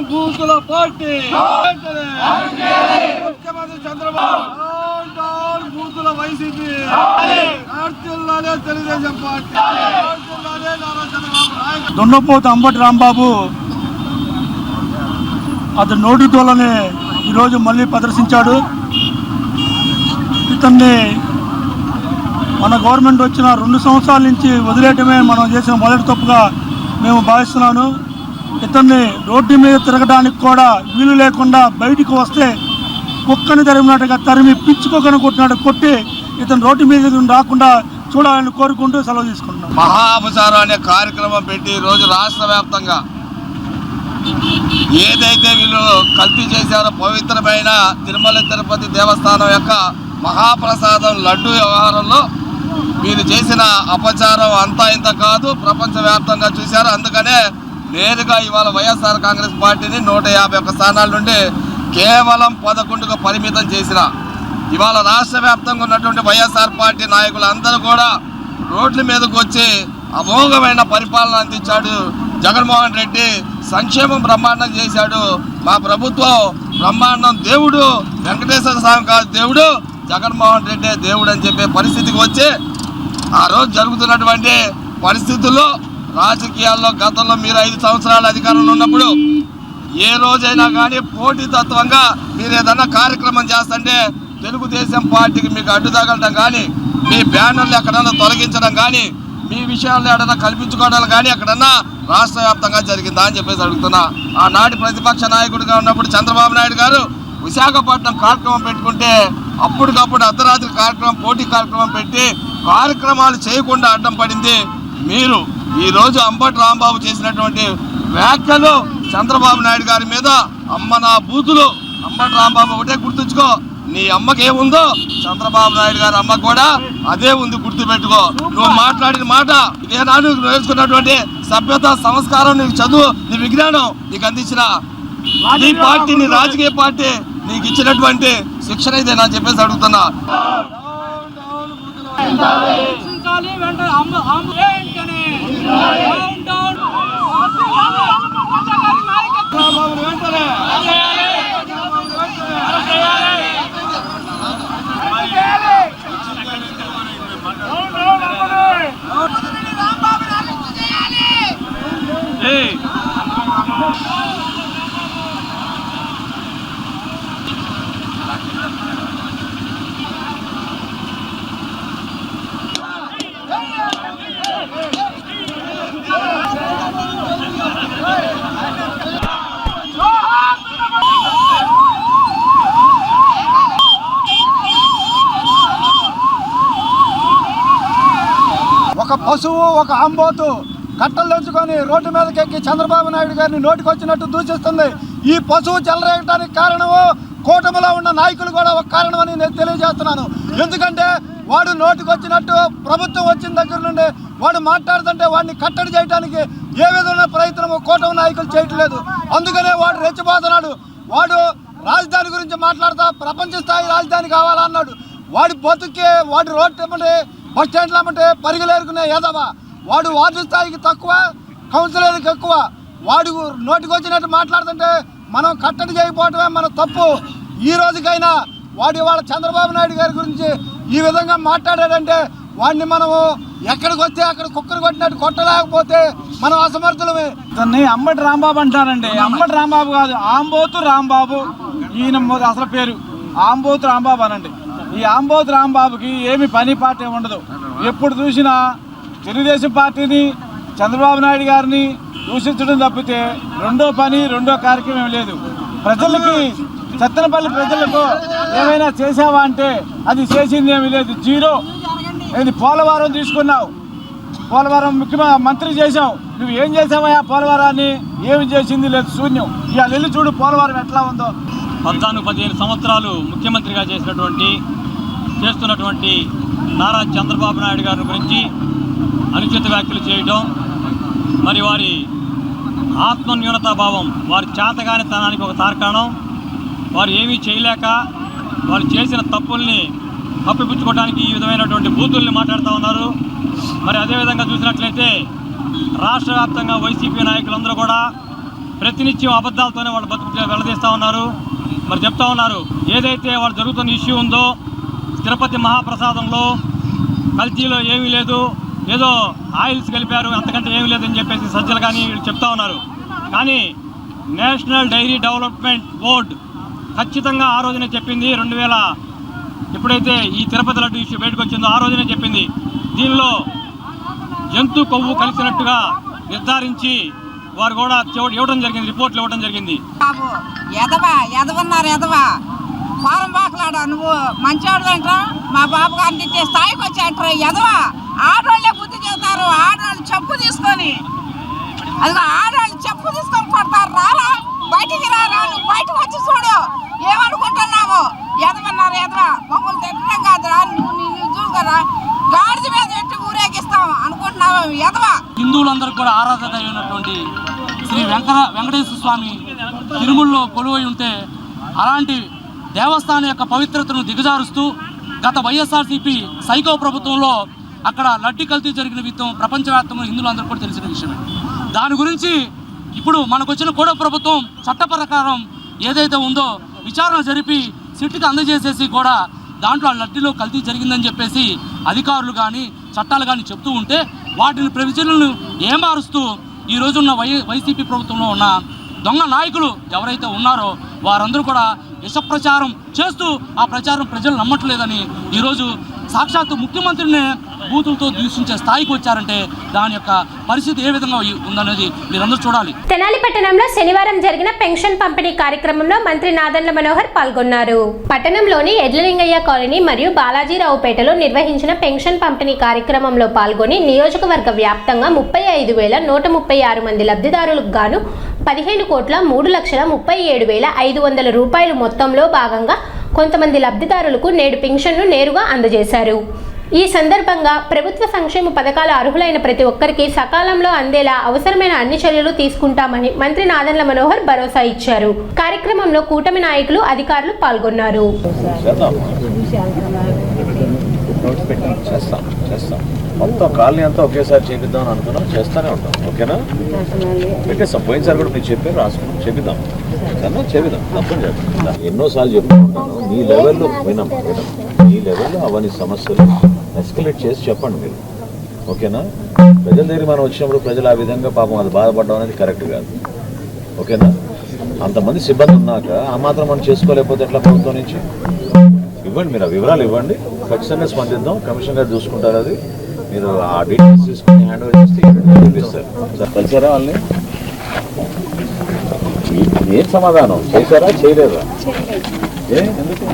S9: బూతుల పార్టీ ముఖ్యమంత్రి చంద్రబాబు బూతుల వైసీపీ తెలుగుదేశం పార్టీ దున్నపోతు అంబటి రాంబాబు అతని నోటితోలనే ఈరోజు మళ్ళీ ప్రదర్శించాడు. ఇతన్ని మన గవర్నమెంట్ వచ్చిన 2 సంవత్సరాల నుంచి వదిలేయటమే మనం చేసిన మొదటి తప్పుగా మేము భావిస్తున్నాను. ఇతన్ని రోడ్డు మీద తిరగడానికి కూడా వీలు లేకుండా బయటికి వస్తే కుక్కని తరిమినట్టుగా తరిమి పిచ్చుకొక్కను కొట్టినట్టు కొట్టి ఇతను రోడ్డు మీద రాకుండా చూడాలని కోరుకుంటూ సెలవు తీసుకుంటున్నాం.
S10: మహాపసారం అనే కార్యక్రమం పెట్టి ఈరోజు రాష్ట్ర వ్యాప్తంగా ఏదైతే వీళ్ళు కల్తీ చేశారో పవిత్రమైన తిరుమల తిరుపతి దేవస్థానం యొక్క మహాప్రసాదం లడ్డు వ్యవహారంలో వీరు చేసిన అపచారం అంతా ఇంత కాదు, ప్రపంచవ్యాప్తంగా చూశారు. అందుకనే నేరుగా ఇవాళ వైఎస్ఆర్ కాంగ్రెస్ పార్టీని 151 స్థానాల నుండి కేవలం 11కు పరిమితం చేసిన ఇవాళ రాష్ట్ర వ్యాప్తంగా ఉన్నటువంటి వైఎస్ఆర్ పార్టీ నాయకులు అందరూ కూడా రోడ్ల మీదకు వచ్చి అమోఘమైన పరిపాలన అందించాడు. జగన్మోహన్ రెడ్డి సంక్షేమం బ్రహ్మాండం చేశాడు. మా ప్రభుత్వం బ్రహ్మాండం, దేవుడు వెంకటేశ్వర స్వామి కాదు దేవుడు, జగన్మోహన్ రెడ్డి దేవుడు అని చెప్పే పరిస్థితికి వచ్చి ఆ రోజు జరుగుతున్నటువంటి పరిస్థితుల్లో రాజకీయాల్లో గతంలో మీరు 5 సంవత్సరాల అధికారంలో ఉన్నప్పుడు ఏ రోజైనా కానీ పోటీతత్వంగా మీరు ఏదన్నా కార్యక్రమం చేస్తుంటే తెలుగుదేశం పార్టీకి మీకు అడ్డు తగలడం కానీ, మీ బ్యానర్లు ఎక్కడన్నా తొలగించడం కానీ, మీ విషయాల్లో ఏదైనా కల్పించుకోవడం కానీ ఎక్కడన్నా రాష్ట్ర వ్యాప్తంగా జరిగిందా అని చెప్పేసి అడుగుతున్నా. ఆనాటి ప్రతిపక్ష నాయకుడిగా ఉన్నప్పుడు చంద్రబాబు నాయుడు గారు విశాఖపట్నం కార్యక్రమం పెట్టుకుంటే అప్పటికప్పుడు అర్ధరాత్రి కార్యక్రమం, పోటీ కార్యక్రమం పెట్టి కార్యక్రమాలు చేయకుండా అడ్డం పడింది మీరు. ఈరోజు అంబటి రాంబాబు చేసినటువంటి వ్యాఖ్యలు చంద్రబాబు నాయుడు గారి మీద అమ్మ నా బూతులు. అంబటి రాంబాబు ఒకటే గుర్తుంచుకో, నీ అమ్మకేముందో చంద్రబాబు నాయుడు గారి అమ్మ కూడా అదే ఉంది, గుర్తుపెట్టుకో. నువ్వు మాట్లాడిన మాట ఇదేనా? నువ్వు నేర్చుకున్నటువంటి సభ్యత, సంస్కారం, నీకు చదువు, నీ విజ్ఞానం నీకు అందించిన నీ పార్టీ, నీ రాజకీయ పార్టీ నీకు ఇచ్చినటువంటి శిక్షణ ఇదేనా చెప్పేసి అడుగుతున్నా.
S9: ఒక పశువు, ఒక ఆంబోతు కట్టలు తెంచుకొని రోడ్డు మీదకి ఎక్కి చంద్రబాబు నాయుడు గారిని నోటికొచ్చినట్టు దూషిస్తుంది. ఈ పశువు చెలరేయడానికి కారణము కూటమిలో ఉన్న నాయకులు కూడా ఒక కారణమని నేను తెలియజేస్తున్నాను. ఎందుకంటే వాడు నోటికొచ్చినట్టు ప్రభుత్వం వచ్చిన దగ్గర నుండి వాడు మాట్లాడుతుంటే వాడిని కట్టడి చేయడానికి ఏ విధమైన ప్రయత్నము కూటమి నాయకులు చేయట్లేదు. అందుకనే వాడు రెచ్చిపోతున్నాడు. వాడు రాజధాని గురించి మాట్లాడుతా ప్రపంచ స్థాయి రాజధాని కావాలన్నాడు. వాడి బతుకే వాడి రోడ్డు ఏమంటే బస్ స్టాండ్లు ఏమంటే పరిగలేరుకునే ఏదవా. వాడు వార్డు స్థాయికి తక్కువ, కౌన్సిలర్కి ఎక్కువ. వాడు నోటికి వచ్చినట్టు మాట్లాడుతుంటే మనం కట్టడి చేయకపోవటమే మన తప్పు. ఈ రోజుకైనా వాడు ఇవాళ చంద్రబాబు నాయుడు గారి గురించి ఈ విధంగా మాట్లాడాడంటే వాడిని మనము ఎక్కడికి వస్తే అక్కడ కుక్కరు కొట్టినట్టు కొట్టలేకపోతే మనం అసమర్థులమే.
S11: దాన్ని అంబటి రాంబాబు అంటారండి. అంబటి రాంబాబు కాదు, ఆంబోతు రాంబాబు. ఈయన అసలు పేరు ఆంబోతు రాంబాబు అనండి. ఈ ఆంబోతు రాంబాబుకి ఏమి పని పాట ఉండదు. ఎప్పుడు చూసినా తెలుగుదేశం పార్టీని, చంద్రబాబు నాయుడు గారిని దూషించడం తప్పితే రెండో కార్యక్రమం లేదు. ప్రజలకి, సత్తెనపల్లి ప్రజలకు ఏమైనా చేసావా అంటే అది చేసింది ఏమీ లేదు, జీరో. ఏది పోలవరం తీసుకున్నావు, పోలవరం మంత్రి చేసావు, నువ్వు ఏం చేసావా పోలవరాన్ని? ఏమి చేసింది లేదు, శూన్యం. ఇవాళ వెళ్ళి చూడు పోలవరం ఎట్లా ఉందో.
S12: 14-15 సంవత్సరాలు ముఖ్యమంత్రిగా చేస్తున్నటువంటి నారా చంద్రబాబు నాయుడు గారి గురించి అనుచిత వ్యాఖ్యలు చేయడం, మరి వారి ఆత్మన్యూనతాభావం, వారి చేతగానితనానికి ఒక తార్కాణం. వారు ఏమీ చేయలేక వారు చేసిన తప్పుల్ని కప్పిపుచ్చుకోవడానికి ఈ విధమైనటువంటి బూతుల్ని మాట్లాడుతూ ఉన్నారు. మరి అదేవిధంగా చూసినట్లయితే రాష్ట్ర వ్యాప్తంగా వైసీపీ నాయకులందరూ కూడా ప్రతినిత్యం అబద్ధాలతోనే వాళ్ళు బతుకు వెళ్లదీస్తూ ఉన్నారు. మరి చెప్తా ఉన్నారు, ఏదైతే వాళ్ళు జరుగుతున్న ఇష్యూ ఉందో తిరుపతి మహాప్రసాదంలో కల్తీలో ఏమీ లేదు, ఏదో ఆయిల్స్ కలిపారు, అంతకంటే ఏమీ లేదని చెప్పేసి సజ్జలు కానీ వీళ్ళు చెప్తా ఉన్నారు. కానీ నేషనల్ డైరీ డెవలప్మెంట్ బోర్డు ఖచ్చితంగా ఆ రోజునే చెప్పింది, 2000 ఎప్పుడైతే ఈ తిరుపతి లడ్డు ఇష్యూ బయటకు వచ్చిందో ఆ రోజునే చెప్పింది, దీనిలో జంతు కొవ్వు కలిసినట్టుగా నిర్ధారించి వారు కూడా ఇవ్వడం జరిగింది, రిపోర్ట్లు ఇవ్వడం జరిగింది.
S13: బాబు ఎదవా ఫారం బాకలాడా, నువ్వు మంచివాడు అంటారా? మా బాబు గారిని తిట్టే స్థాయికి వచ్చాయంటారా? ఎదవా ఆడవాళ్ళే బుద్ధి చెబుతారు. ఆడవాళ్ళు చెప్పు తీసుకొని, అదిగో ఆడవాళ్ళు చెప్పు తీసుకొని కొడతారు. రారా బయటికి, రారా, నువ్వు బయటకు వచ్చి చూడు ఏమనుకుంటున్నావు. ఎదవా మమ్మల్ని తిట్టడం కాదురా, నువ్వు చూడు కదా గాడిద మీద పెట్టి ఊరేగిస్తాం అనుకుంటున్నావు. ఎదవా
S12: హిందువులందరూ కూడా ఆరాధన అయినటువంటి శ్రీ వెంకటేశ్వర స్వామి తిరుమలలో కొలువై ఉంటే అలాంటి దేవస్థానం యొక్క పవిత్రతను దిగజారుస్తూ గత వైఎస్ఆర్సీపీ సైకో ప్రభుత్వంలో అక్కడ లడ్డీ కల్తీ జరిగిన విధం ప్రపంచవ్యాప్తంగా హిందువులందరూ కూడా తెలిసిన విషయమే. దాని గురించి ఇప్పుడు మనకు వచ్చిన కూడా ప్రభుత్వం చట్ట ప్రకారం ఏదైతే ఉందో విచారణ జరిపి సిట్కి అందజేసేసి కూడా దాంట్లో ఆ లడ్డీలో కల్తీ జరిగిందని చెప్పేసి అధికారులు కానీ చట్టాలు కానీ చెప్తూ ఉంటే వాటిని ప్రొవిజన్లను ఏమారుస్తూ ఈ రోజున్న వైసీపీ ప్రభుత్వంలో ఉన్న దొంగ నాయకులు ఎవరైతే ఉన్నారో వారందరూ కూడా విష ప్రచారం చేస్తూ ఆ ప్రచారం ప్రజలు నమ్మట్లేదని ఈరోజు సాక్షాత్తు ముఖ్యమంత్రిని బూతులతో దూషించే స్థాయికి వచ్చారంటే దాని యొక్క పరిస్థితి ఏ విధంగా ఉందనేది మీరందరూ చూడాలి.
S1: తెనాలి పట్టణంలో శనివారం జరిగిన పెన్షన్ పంపిణీ కార్యక్రమంలో మంత్రి నాదెండ్ల మనోహర్ పాల్గొన్నారు. పట్టణంలోని ఎడ్లలింగయ్య కాలనీ మరియు బాలాజీరావుపేటలో నిర్వహించిన పెన్షన్ పంపిణీ కార్యక్రమంలో పాల్గొని నియోజకవర్గ వ్యాప్తంగా 35,136 మంది లబ్ధిదారులకు గాను 15,03,37,500 రూపాయలు మొత్తంలో భాగంగా కొంతమంది లబ్ధిదారులకు నేడు పెన్షన్ను నేరుగా అందజేశారు. ఈ సందర్భంగా ప్రభుత్వ సంక్షేమ పథకాల అర్హులైన ప్రతి ఒక్కరికి సకాలంలో అందేలా అవసరమైన అన్ని చర్యలు తీసుకుంటామని మంత్రి నాదెండ్ల మనోహర్ భరోసా ఇచ్చారు. కార్యక్రమంలో కూటమి నాయకులు, అధికారులు పాల్గొన్నారు.
S2: మొత్తం కాలనీ అంతా ఒకేసారి చేపిద్దాం అనుకున్నాం, చేస్తూనే ఉంటాం. ఓకేనా? పెట్టేస్తాం. పోయినసారి కూడా మీరు చెప్పారు, రాసుకున్నాం, చేపిద్దాం కన్నా చేపిద్దాం, తప్పని చేద్దాం. ఎన్నోసార్లు చెప్పుకుంటున్నాను, మీ లెవెల్లో వినాం, ఈ లెవెల్లో అవన్నీ సమస్యలు ఎస్కలేట్ చేసి చెప్పండి మీరు. ఓకేనా? ప్రజల దగ్గర మనం వచ్చినప్పుడు ప్రజలు ఆ విధంగా పాపం అది బాధపడడం అనేది కరెక్ట్ కాదు. ఓకేనా? అంతమంది సిబ్బంది ఉన్నాక ఆ మాత్రం మనం చేసుకోలేకపోతే ఎట్లా ప్రభుత్వం నుంచి? ఇవ్వండి, మీరు ఆ వివరాలు ఇవ్వండి, ఖచ్చితంగా స్పందిద్దాం. కమిషన్ గారు చూసుకుంటారు, అది మీరు ఆ డీటెయిల్స్ తీసుకుని హ్యాండ్ ఓవర్ చేస్తే చూపిస్తారు. సార్ కలిసారా వాళ్ళని? ఏం సమాధానం చేశారా, చేయలేదా? ఎందుకు?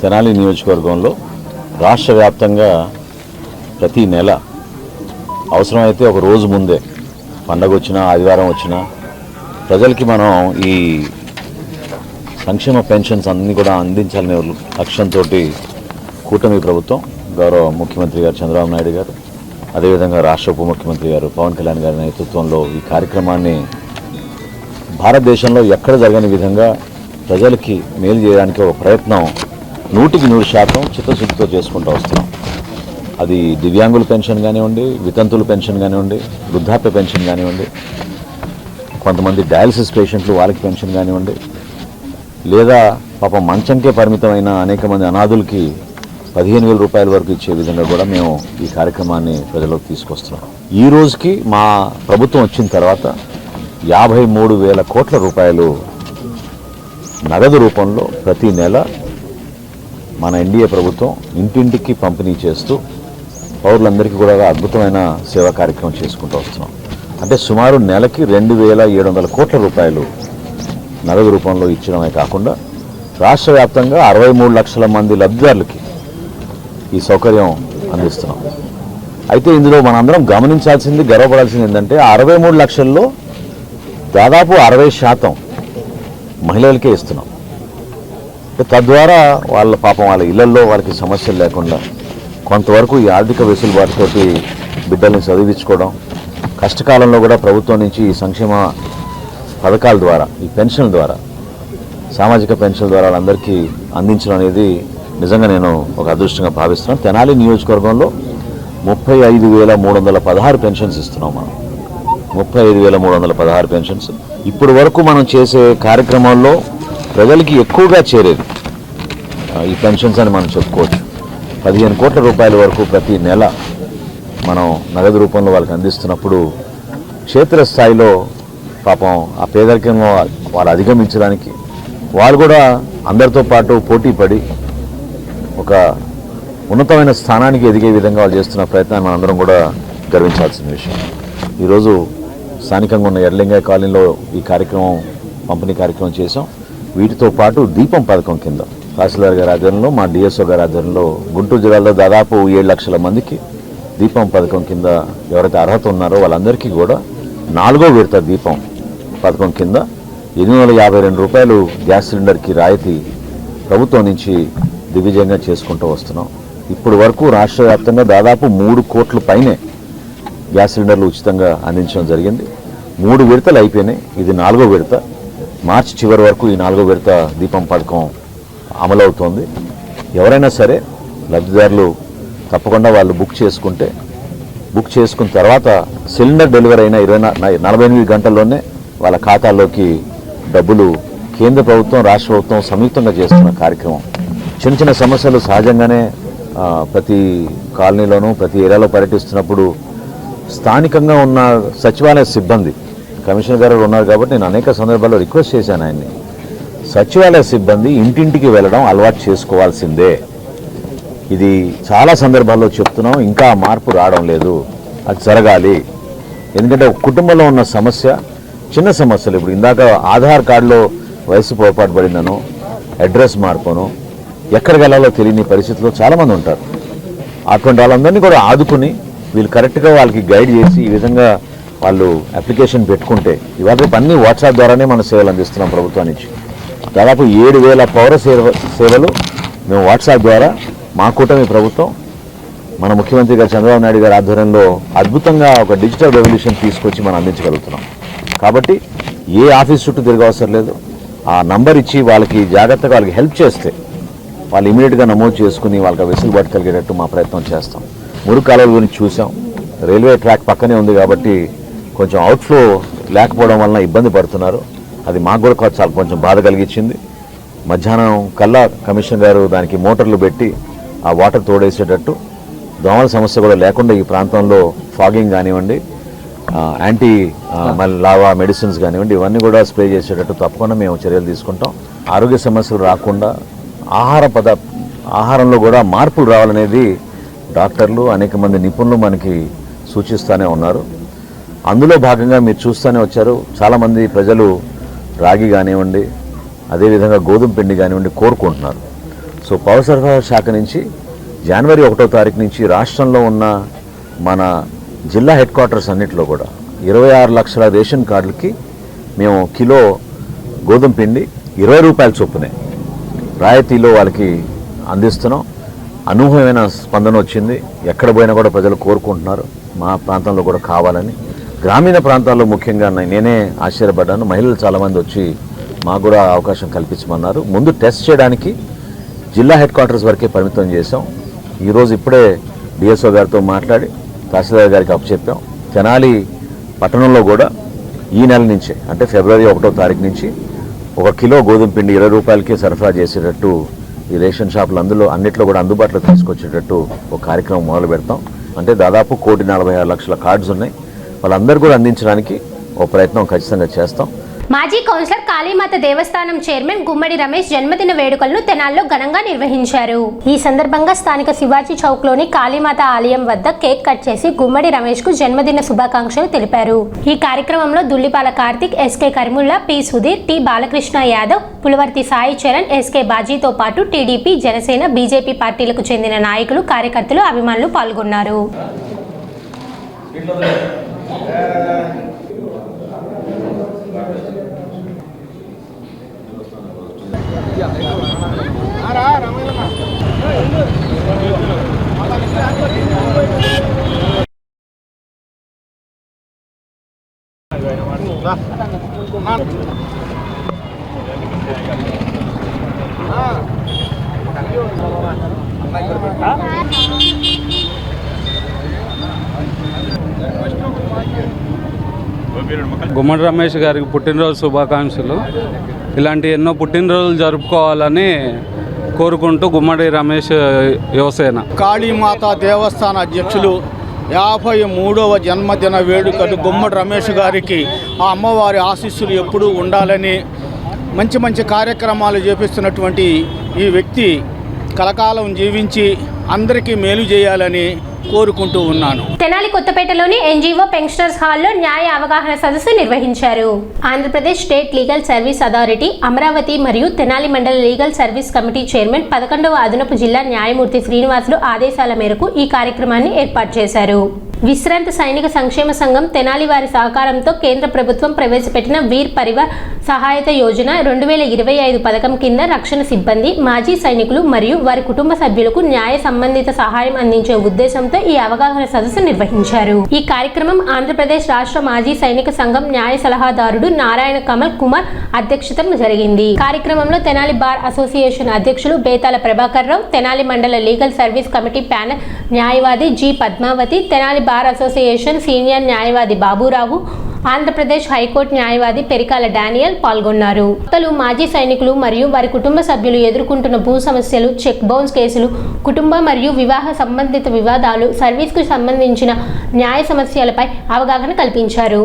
S2: తెనాలి నియోజకవర్గంలో రాష్ట్ర వ్యాప్తంగా ప్రతి నెల అవసరమైతే ఒక రోజు ముందే, పండగ వచ్చినా ఆదివారం వచ్చినా ప్రజలకి మనం ఈ సంక్షేమ పెన్షన్స్ అన్నీ కూడా అందించాలనే లక్ష్యంతో కూటమి ప్రభుత్వం, గౌరవ ముఖ్యమంత్రి గారు చంద్రబాబు నాయుడు గారు, అదేవిధంగా రాష్ట్ర ఉప ముఖ్యమంత్రి గారు పవన్ కళ్యాణ్ గారి నేతృత్వంలో ఈ కార్యక్రమాన్ని భారతదేశంలో ఎక్కడ జరగని విధంగా ప్రజలకి మేలు చేయడానికి ఒక ప్రయత్నం 100% చిత్తశుద్ధితో చేసుకుంటూ వస్తున్నాం. అది దివ్యాంగుల పెన్షన్ కానివ్వండి, వితంతుల పెన్షన్ కానివ్వండి, వృద్ధాప్య పెన్షన్ కానివ్వండి, కొంతమంది డయాలసిస్ పేషెంట్లు వాళ్ళకి పెన్షన్ కానివ్వండి, లేదా పాపం మంచంకే పరిమితమైన అనేక మంది అనాథులకి 15,000 రూపాయల వరకు ఇచ్చే విధంగా కూడా మేము ఈ కార్యక్రమాన్ని ప్రజల్లోకి తీసుకొస్తున్నాం. ఈ రోజుకి మా ప్రభుత్వం వచ్చిన తర్వాత 53,000 కోట్ల రూపాయలు నగదు రూపంలో ప్రతి నెల మన ఎన్డీఏ ప్రభుత్వం ఇంటింటికి పంపిణీ చేస్తూ పౌరులందరికీ కూడా అద్భుతమైన సేవా కార్యక్రమం చేసుకుంటూ వస్తున్నాం. అంటే సుమారు నెలకి 2,700 కోట్ల రూపాయలు నగదు రూపంలో ఇచ్చడమే కాకుండా రాష్ట్ర వ్యాప్తంగా 63 లక్షల మంది లబ్ధిదారులకి ఈ సౌకర్యం అందిస్తున్నాం. అయితే ఇందులో మనందరం గమనించాల్సింది, గర్వపడాల్సింది ఏంటంటే 63 లక్షల్లో దాదాపు 60% మహిళలకే ఇస్తున్నాం. తద్వారా వాళ్ళ పాపం వాళ్ళ ఇళ్లలో వాళ్ళకి సమస్యలు లేకుండా కొంతవరకు ఈ ఆర్థిక వెసులుబాటుతోటి బిడ్డల్ని చదివించుకోవడం, కష్టకాలంలో కూడా ప్రభుత్వం నుంచి ఈ సంక్షేమ పథకాల ద్వారా, ఈ పెన్షన్ ద్వారా, సామాజిక పెన్షన్ ద్వారా వాళ్ళందరికీ అందించడం అనేది నిజంగా నేను ఒక అదృష్టంగా భావిస్తున్నాను. తెనాలి నియోజకవర్గంలో 35,316 పెన్షన్స్ ఇస్తున్నాం. మనం 35,316 పెన్షన్స్. ఇప్పటి వరకు మనం చేసే కార్యక్రమాల్లో ప్రజలకి ఎక్కువగా చేరేది ఈ పెన్షన్స్ అని మనం చెప్పుకోవచ్చు. 15 కోట్ల రూపాయల వరకు ప్రతి నెల మనం నగదు రూపంలో వాళ్ళకి అందిస్తున్నప్పుడు క్షేత్రస్థాయిలో పాపం ఆ పేదరికం వాళ్ళు అధిగమించడానికి, వాళ్ళు కూడా అందరితో పాటు పోటీ పడి ఒక ఉన్నతమైన స్థానానికి ఎదిగే విధంగా వాళ్ళు చేస్తున్న ప్రయత్నాన్ని మనందరం కూడా గర్వించాల్సిన విషయం. ఈరోజు స్థానికంగా ఉన్న ఎర్లింగయ్య కాలనీలో ఈ కార్యక్రమం, పంపిణీ కార్యక్రమం చేసాం. వీటితో పాటు దీపం పథకం కింద తహసీల్దార్ గారి ఆధ్వర్యంలో, మా డిఎస్ఓ గారి ఆధ్వర్యంలో గుంటూరు జిల్లాలో దాదాపు 7 లక్షల మందికి దీపం పథకం కింద ఎవరైతే అర్హత ఉన్నారో వాళ్ళందరికీ కూడా 4వ విడత దీపం పథకం కింద 852 రూపాయలు గ్యాస్ సిలిండర్కి రాయితీ ప్రభుత్వం నుంచి దిగ్విజయంగా చేసుకుంటూ వస్తున్నాం. ఇప్పుడు వరకు రాష్ట్ర వ్యాప్తంగా దాదాపు 3 కోట్ల పైనే గ్యాస్ సిలిండర్లు ఉచితంగా అందించడం జరిగింది. 3 విడతలు అయిపోయినాయి. ఇది 4వ విడత. మార్చి చివరి వరకు ఈ 4వ విడత దీపం పథకం అమలవుతోంది. ఎవరైనా సరే లబ్ధిదారులు తప్పకుండా వాళ్ళు బుక్ చేసుకున్న తర్వాత సిలిండర్ డెలివరీ అయిన 48 గంటల్లోనే వాళ్ళ ఖాతాల్లోకి డబ్బులు కేంద్ర ప్రభుత్వం, రాష్ట్ర ప్రభుత్వం సంయుక్తంగా చేస్తున్న కార్యక్రమం. చిన్న చిన్న సమస్యలు సహజంగానే ప్రతి కాలనీలోనూ ప్రతి ఏరియాలో పర్యటిస్తున్నప్పుడు స్థానికంగా ఉన్న సచివాలయ సిబ్బంది, కమిషనర్ గారు ఉన్నారు కాబట్టి నేను అనేక సందర్భాల్లో రిక్వెస్ట్ చేశాను ఆయన్ని, సచివాలయ సిబ్బంది ఇంటింటికి వెళ్ళడం అలవాటు చేసుకోవాల్సిందే. ఇది చాలా సందర్భాల్లో చెప్తున్నాం, ఇంకా మార్పు రావడం లేదు. అది జరగాలి. ఎందుకంటే ఒక కుటుంబంలో ఉన్న సమస్య, చిన్న సమస్యలు, ఇప్పుడు ఇందాక ఆధార్ కార్డులో వయసు పొరపాటు పడిందనో, అడ్రస్ మార్పునో, ఎక్కడికి వెళ్ళాలో తెలియని పరిస్థితిలో చాలామంది ఉంటారు. అటువంటి వాళ్ళందరినీ కూడా ఆదుకుని వీళ్ళు కరెక్ట్గా వాళ్ళకి గైడ్ చేసి ఈ విధంగా వాళ్ళు అప్లికేషన్ పెట్టుకుంటే, ఇవాళ అన్ని వాట్సాప్ ద్వారానే మనం సేవలు అందిస్తున్నాం ప్రభుత్వం నుంచి. దాదాపు 7,000 పౌర సేవలు మేము వాట్సాప్ ద్వారా మా కూటమి ప్రభుత్వం, మన ముఖ్యమంత్రి గారు చంద్రబాబు నాయుడు గారి ఆధ్వర్యంలో అద్భుతంగా ఒక డిజిటల్ రెవల్యూషన్ తీసుకొచ్చి మనం అందించగలుగుతున్నాం. కాబట్టి ఏ ఆఫీస్ చుట్టూ తిరగవసరం లేదు. ఆ నంబర్ ఇచ్చి వాళ్ళకి జాగ్రత్తగా వాళ్ళకి హెల్ప్ చేస్తే వాళ్ళు ఇమీడియట్గా నమోదు చేసుకుని వాళ్ళకి వెసులుబాటు కలిగేటట్టు మా ప్రయత్నం చేస్తాం. మురుగు కాలువల గురించి చూసాం. రైల్వే ట్రాక్ పక్కనే ఉంది కాబట్టి కొంచెం అవుట్ఫ్లో లేకపోవడం వలన ఇబ్బంది పడుతున్నారు. అది మాకు కూడా కొంచెం బాధ కలిగించింది. మధ్యాహ్నం కల్లా కమిషనర్ గారు దానికి మోటార్లు పెట్టి ఆ వాటర్ తోడేసేటట్టు, దోమల సమస్య కూడా లేకుండా ఈ ప్రాంతంలో ఫాగింగ్ కానివ్వండి, యాంటీ లావా మెడిసిన్స్ కానివ్వండి, ఇవన్నీ కూడా స్ప్రే చేసేటట్టు తప్పకుండా మేము చర్యలు తీసుకుంటాం. ఆరోగ్య సమస్యలు రాకుండా ఆహారంలో కూడా మార్పులు రావాలనేది డాక్టర్లు, అనేక మంది నిపుణులు మనకి సూచిస్తూనే ఉన్నారు. అందులో భాగంగా మీరు చూస్తూనే వచ్చారు, చాలామంది ప్రజలు రాగి కానివ్వండి, అదేవిధంగా గోధుమ పిండి కానివ్వండి కోరుకుంటున్నారు. సో పౌర సరఫరా శాఖ నుంచి జనవరి 1వ తారీఖు నుంచి రాష్ట్రంలో ఉన్న మన జిల్లా హెడ్ క్వార్టర్స్ అన్నింటిలో కూడా 26 లక్షల రేషన్ కార్డులకి మేము కిలో గోధుమ పిండి 20 రూపాయల చొప్పునే రాయితీలో వాళ్ళకి అందిస్తున్నాం. అనూహ్యమైన స్పందన వచ్చింది. ఎక్కడ పోయినా కూడా ప్రజలు కోరుకుంటున్నారు మా ప్రాంతంలో కూడా కావాలని. గ్రామీణ ప్రాంతాల్లో ముఖ్యంగా నేనే ఆశ్చర్యపడ్డాను. మహిళలు చాలామంది వచ్చి మాకు కూడా అవకాశం కల్పించమన్నారు. ముందు టెస్ట్ చేయడానికి జిల్లా హెడ్ క్వార్టర్స్ వరకే పరిమితం చేశాం. ఈరోజు ఇప్పుడే డిఎస్ఓ గారితో మాట్లాడి తహసీల్దార్ గారికి అప్పచెప్పాం. తెనాలి పట్టణంలో కూడా ఈ నెల నుంచే అంటే ఫిబ్రవరి 1వ తారీఖు నుంచి 1 కిలో గోధుమ పిండి 20 రూపాయలకే సరఫరా చేసేటట్టు ఈ రేషన్ షాపులు అన్నిట్లో కూడా అందుబాటులో తీసుకొచ్చేటట్టు ఒక కార్యక్రమం మొదలు పెడతాం. అంటే దాదాపు 1,46,00,000 కార్డ్స్ ఉన్నాయి. వాళ్ళందరూ కూడా అందించడానికి ఒక ప్రయత్నం ఖచ్చితంగా చేస్తాం.
S1: మాజీ కౌన్సిలర్ కాళీమాత దేవస్థానం చైర్మన్ గుమ్మడి రమేష్ జన్మదిన వేడుకలను తెనాల్లో ఘనంగా నిర్వహించారు. ఈ సందర్భంగా స్థానిక శివాజీ చౌక్లోని కాళీమాత ఆలయం వద్ద కేక్ కట్ చేసి గుమ్మడి రమేష్ కు జన్మదిన శుభాకాంక్షలు తెలిపారు. ఈ కార్యక్రమంలో Dullipala Karthik, S K Karimulla, P Sudheer, T Balakrishna Yadav, Pulavarthi Sai Charan, S K బాజీతో పాటు టీడీపీ, జనసేన, బీజేపీ పార్టీలకు చెందిన నాయకులు, కార్యకర్తలు, అభిమానులు పాల్గొన్నారు.
S14: గుమ్మడి రమేష్ గారికి పుట్టినరోజు శుభాకాంక్షలు. ఇలాంటి ఎన్నో పుట్టినరోజులు జరుపుకోవాలని కోరుకుంటూ గుమ్మడి రమేష్ యువసేన.
S11: కాళీమాత దేవస్థాన అధ్యక్షులు 53వ జన్మదిన వేడుకలు గుమ్మడి రమేష్ గారికి ఆ అమ్మవారి ఆశీస్సులు ఎప్పుడూ ఉండాలని, మంచి మంచి కార్యక్రమాలు చేపిస్తున్నటువంటి ఈ వ్యక్తి కలకాలం జీవించి అందరికీ మేలు చేయాలని కోరుకుంటూ ఉన్నాను.
S1: తెనాలి కొత్తపేటలోని ఎన్జీఓ పెన్షనర్స్ హాల్లో న్యాయ అవగాహన సదస్సు నిర్వహించారు. Andhra Pradesh state legal service authority, Amaravati మరియు తెనాలి మండల లీగల్ సర్వీస్ కమిటీ చైర్మన్ 11వ అదనపు జిల్లా న్యాయమూర్తి శ్రీనివాసులు ఆదేశాల మేరకు ఈ కార్యక్రమాన్ని ఏర్పాటు చేశారు. విశ్రాంత సైనిక సంక్షేమ సంఘం తెనాలి వారి సహకారంతో కేంద్ర ప్రభుత్వం ప్రవేశపెట్టిన వీర్ పరివార్ సహాయత యోజన 2025 పథకం కింద రక్షణ సిబ్బంది, మాజీ సైనికులు మరియు వారి కుటుంబ సభ్యులకు న్యాయ సంబంధిత సహాయం అందించే ఉద్దేశంతో ఈ అవగాహన సదస్సు నిర్వహించారు. ఈ కార్యక్రమం ఆంధ్రప్రదేశ్ రాష్ట్ర మాజీ సైనిక సంఘం న్యాయ సలహాదారుడు నారాయణ కమల్ కుమార్ అధ్యక్షతన జరిగింది. కార్యక్రమంలో తెనాలి బార్ అసోసియేషన్ అధ్యక్షులు బేతాల ప్రభాకర్ రావు, తెనాలి మండల లీగల్ సర్వీస్ కమిటీ ప్యానెల్ న్యాయవాది G Padmavathi, Tenali bar association senior న్యాయవాది బాబురావు, ఆంధ్రప్రదేశ్ హైకోర్టు న్యాయవాది పెరికాల డానియల్ పాల్గొన్నారు. భక్తులు, మాజీ సైనికులు మరియు వారి కుటుంబ సభ్యులు ఎదుర్కొంటున్న భూ సమస్యలు, చెక్ బౌన్స్ కేసులు, కుటుంబ మరియు వివాహ సంబంధిత వివాదాలు, సర్వీస్కు సంబంధించిన న్యాయ సమస్యలపై అవగాహన కల్పించారు.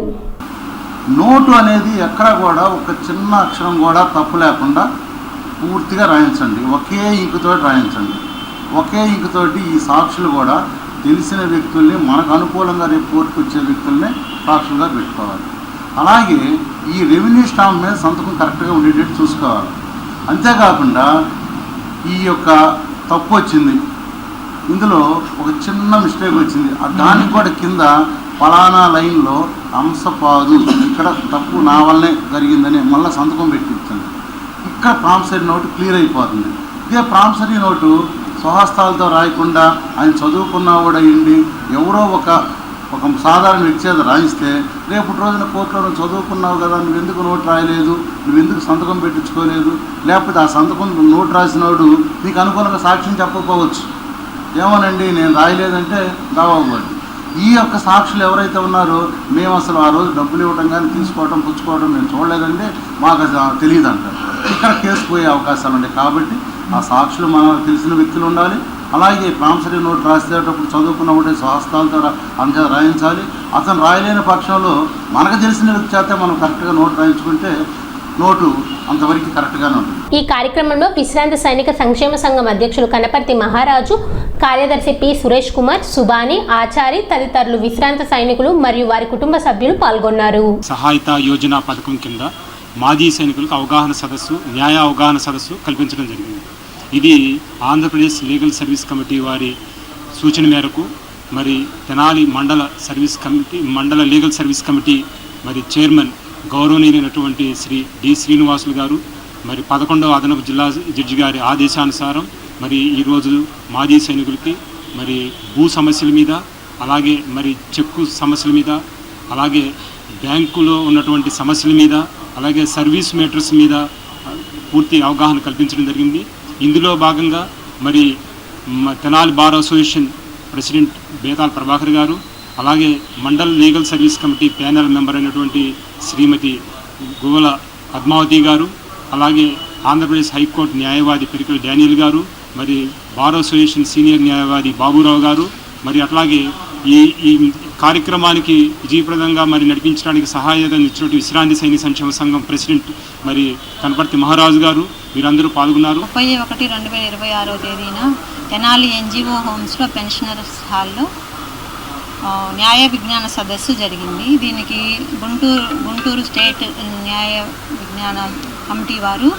S9: నోటు అనేది ఎక్కడ కూడా ఒక చిన్న అక్షరం కూడా తప్పు లేకుండా పూర్తిగా రాయించండి. ఒకే ఇంకుతోటి రాయించండి. ఒకే ఇంకుతోటి ఈ సాక్షులు కూడా తెలిసిన వ్యక్తుల్ని, మనకు అనుకూలంగా రేపు కోర్టుకు వచ్చే వ్యక్తుల్ని సాక్షులుగా పెట్టుకోవాలి. అలాగే ఈ రెవెన్యూ స్టాంప్ మీద సంతకం కరెక్ట్గా ఉండేటట్టు చూసుకోవాలి. అంతేకాకుండా ఈ యొక్క తప్పు వచ్చింది, ఇందులో ఒక చిన్న మిస్టేక్ వచ్చింది, దానికి కూడా కింద ఫలానా లైన్లో అంశపాదు, ఇక్కడ తప్పు నా వల్లనే జరిగిందని మళ్ళీ సంతకం పెట్టించండి. ఇక్కడ ప్రామిసరీ నోటు క్లియర్ అయిపోతుంది. ఇదే ప్రామిసరీ నోటు స్వహస్తాలతో రాయకుండా ఆయన చదువుకున్నా కూడా అయ్యింది ఎవరో ఒక సాధారణ వ్యక్తి చేత రాయిస్తే రేపటి రోజున కోర్టులో నువ్వు చదువుకున్నావు కదా, నువ్వు ఎందుకు నోటు రాయలేదు, నువ్వు ఎందుకు సంతకం పెట్టించుకోలేదు, లేకపోతే ఆ సంతకం నోటు రాసినోడు నీకు అనుకూలంగా సాక్ష్యం చెప్పకపోవచ్చు. ఏమోనండి నేను రాయలేదంటే దావాబోదు. ఈ యొక్క సాక్షులు ఎవరైతే ఉన్నారో మేము అసలు ఆ రోజు డబ్బులు ఇవ్వడం కానీ తీసుకోవడం పుచ్చుకోవడం మేము చూడలేదండి, మాకు తెలియదు అంటారు. ఇక్కడ కేసు పోయే అవకాశాలు ఉన్నాయి. కాబట్టి ఆ సాక్షులు మనకు తెలిసిన వ్యక్తులు ఉండాలి. అలాగే ప్రామిసరీ నోట్ రాసేటప్పుడు చదువుకున్న ఒకటే స్వహస్తాలతో అంతా రాయించాలి. అతను రాయలేని పక్షంలో మనకు తెలిసిన వ్యక్తి చేత మనం కరెక్ట్గా నోట్ రాయించుకుంటే నోటు అంతవరకు కరెక్ట్గానే ఉంటుంది.
S1: ఈ కార్యక్రమంలో విశ్రాంత సైనిక సంక్షేమ సంఘం అధ్యక్షులు కనపర్తి మహారాజు, కార్యదర్శి పి సురేష్ కుమార్, సుబాని, ఆచారి తదితరులు విశ్రాంత సైనికులు మరియు వారి కుటుంబ సభ్యులు పాల్గొన్నారు.
S15: సహాయత యోజన పథకం కింద మాజీ సైనికులకు అవగాహన సదస్సు, న్యాయ అవగాహన సదస్సు కల్పించడం జరిగింది. ఇది ఆంధ్రప్రదేశ్ లీగల్ సర్వీస్ కమిటీ వారి సూచన మేరకు మరి తెనాలి మండల లీగల్ సర్వీస్ కమిటీ మరి చైర్మన్ గౌరవనీయులైనటువంటి శ్రీ డి శ్రీనివాసులు గారు, మరి 11వ అదనపు జిల్లా జడ్జి గారి ఆదేశానుసారం మరి ఈరోజు మాజీ సైనికులకి మరి భూ సమస్యల మీద, అలాగే మరి చెక్కు సమస్యల మీద, అలాగే బ్యాంకులో ఉన్నటువంటి సమస్యల మీద, అలాగే సర్వీస్ మేటర్స్ మీద పూర్తి అవగాహన కల్పించడం జరిగింది. ఇందులో భాగంగా మరి Tenali bar association president Betal Prabhakar గారు, అలాగే mandal legal service committee panel member అయినటువంటి శ్రీమతి గువ్వల పద్మావతి గారు, అలాగే ఆంధ్రప్రదేశ్ హైకోర్టు న్యాయవాది పెరికల డానియల్ గారు, మరి బార్ అసోసియేషన్ సీనియర్ న్యాయవాది బాబురావు గారు, మరి అట్లాగే ఈ కార్యక్రమానికి విజయప్రదంగా మరి నడిపించడానికి సహాయత ఇచ్చినటువంటి విశ్రాంతి సైనిక సంక్షేమ సంఘం ప్రెసిడెంట్ మరి కనపర్తి మహారాజు గారు, వీరందరూ పాల్గొన్నారు.
S16: 31/1/2026 తేదీన తెనాలి ఎన్జిఓ హోమ్స్లో పెన్షనర్స్ హాల్లో న్యాయ విజ్ఞాన సదస్సు జరిగింది. దీనికి గుంటూరు స్టేట్ న్యాయ విజ్ఞాన కమిటీ వారి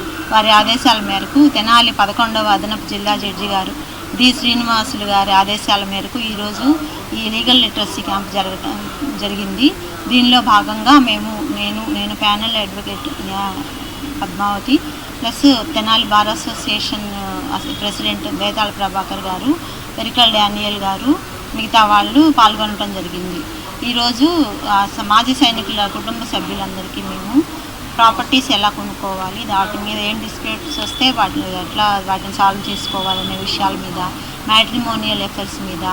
S16: ఆదేశాల మేరకు తెనాలి 11వ అదనపు జిల్లా జడ్జి గారు డి శ్రీనివాసులు గారి ఆదేశాల మేరకు ఈరోజు ఈ లీగల్ లిటరసీ క్యాంప్ జరిగింది. దీనిలో భాగంగా నేను panel advocate Padmavathi plus Tenali bar association president Betala Prabhakar garu, Perikal Daniel గారు, మిగతా వాళ్ళు పాల్గొనడం జరిగింది. ఈరోజు మాజీ సైనికుల కుటుంబ సభ్యులందరికీ మేము ప్రాపర్టీస్ ఎలా కొనుక్కోవాలి, వాటి మీద ఏం డిస్ప్యూట్స్ వస్తే వాటిని సాల్వ్ చేసుకోవాలనే విషయాల మీద, మ్యాట్రిమోనియల్ ఎఫర్ట్స్ మీద,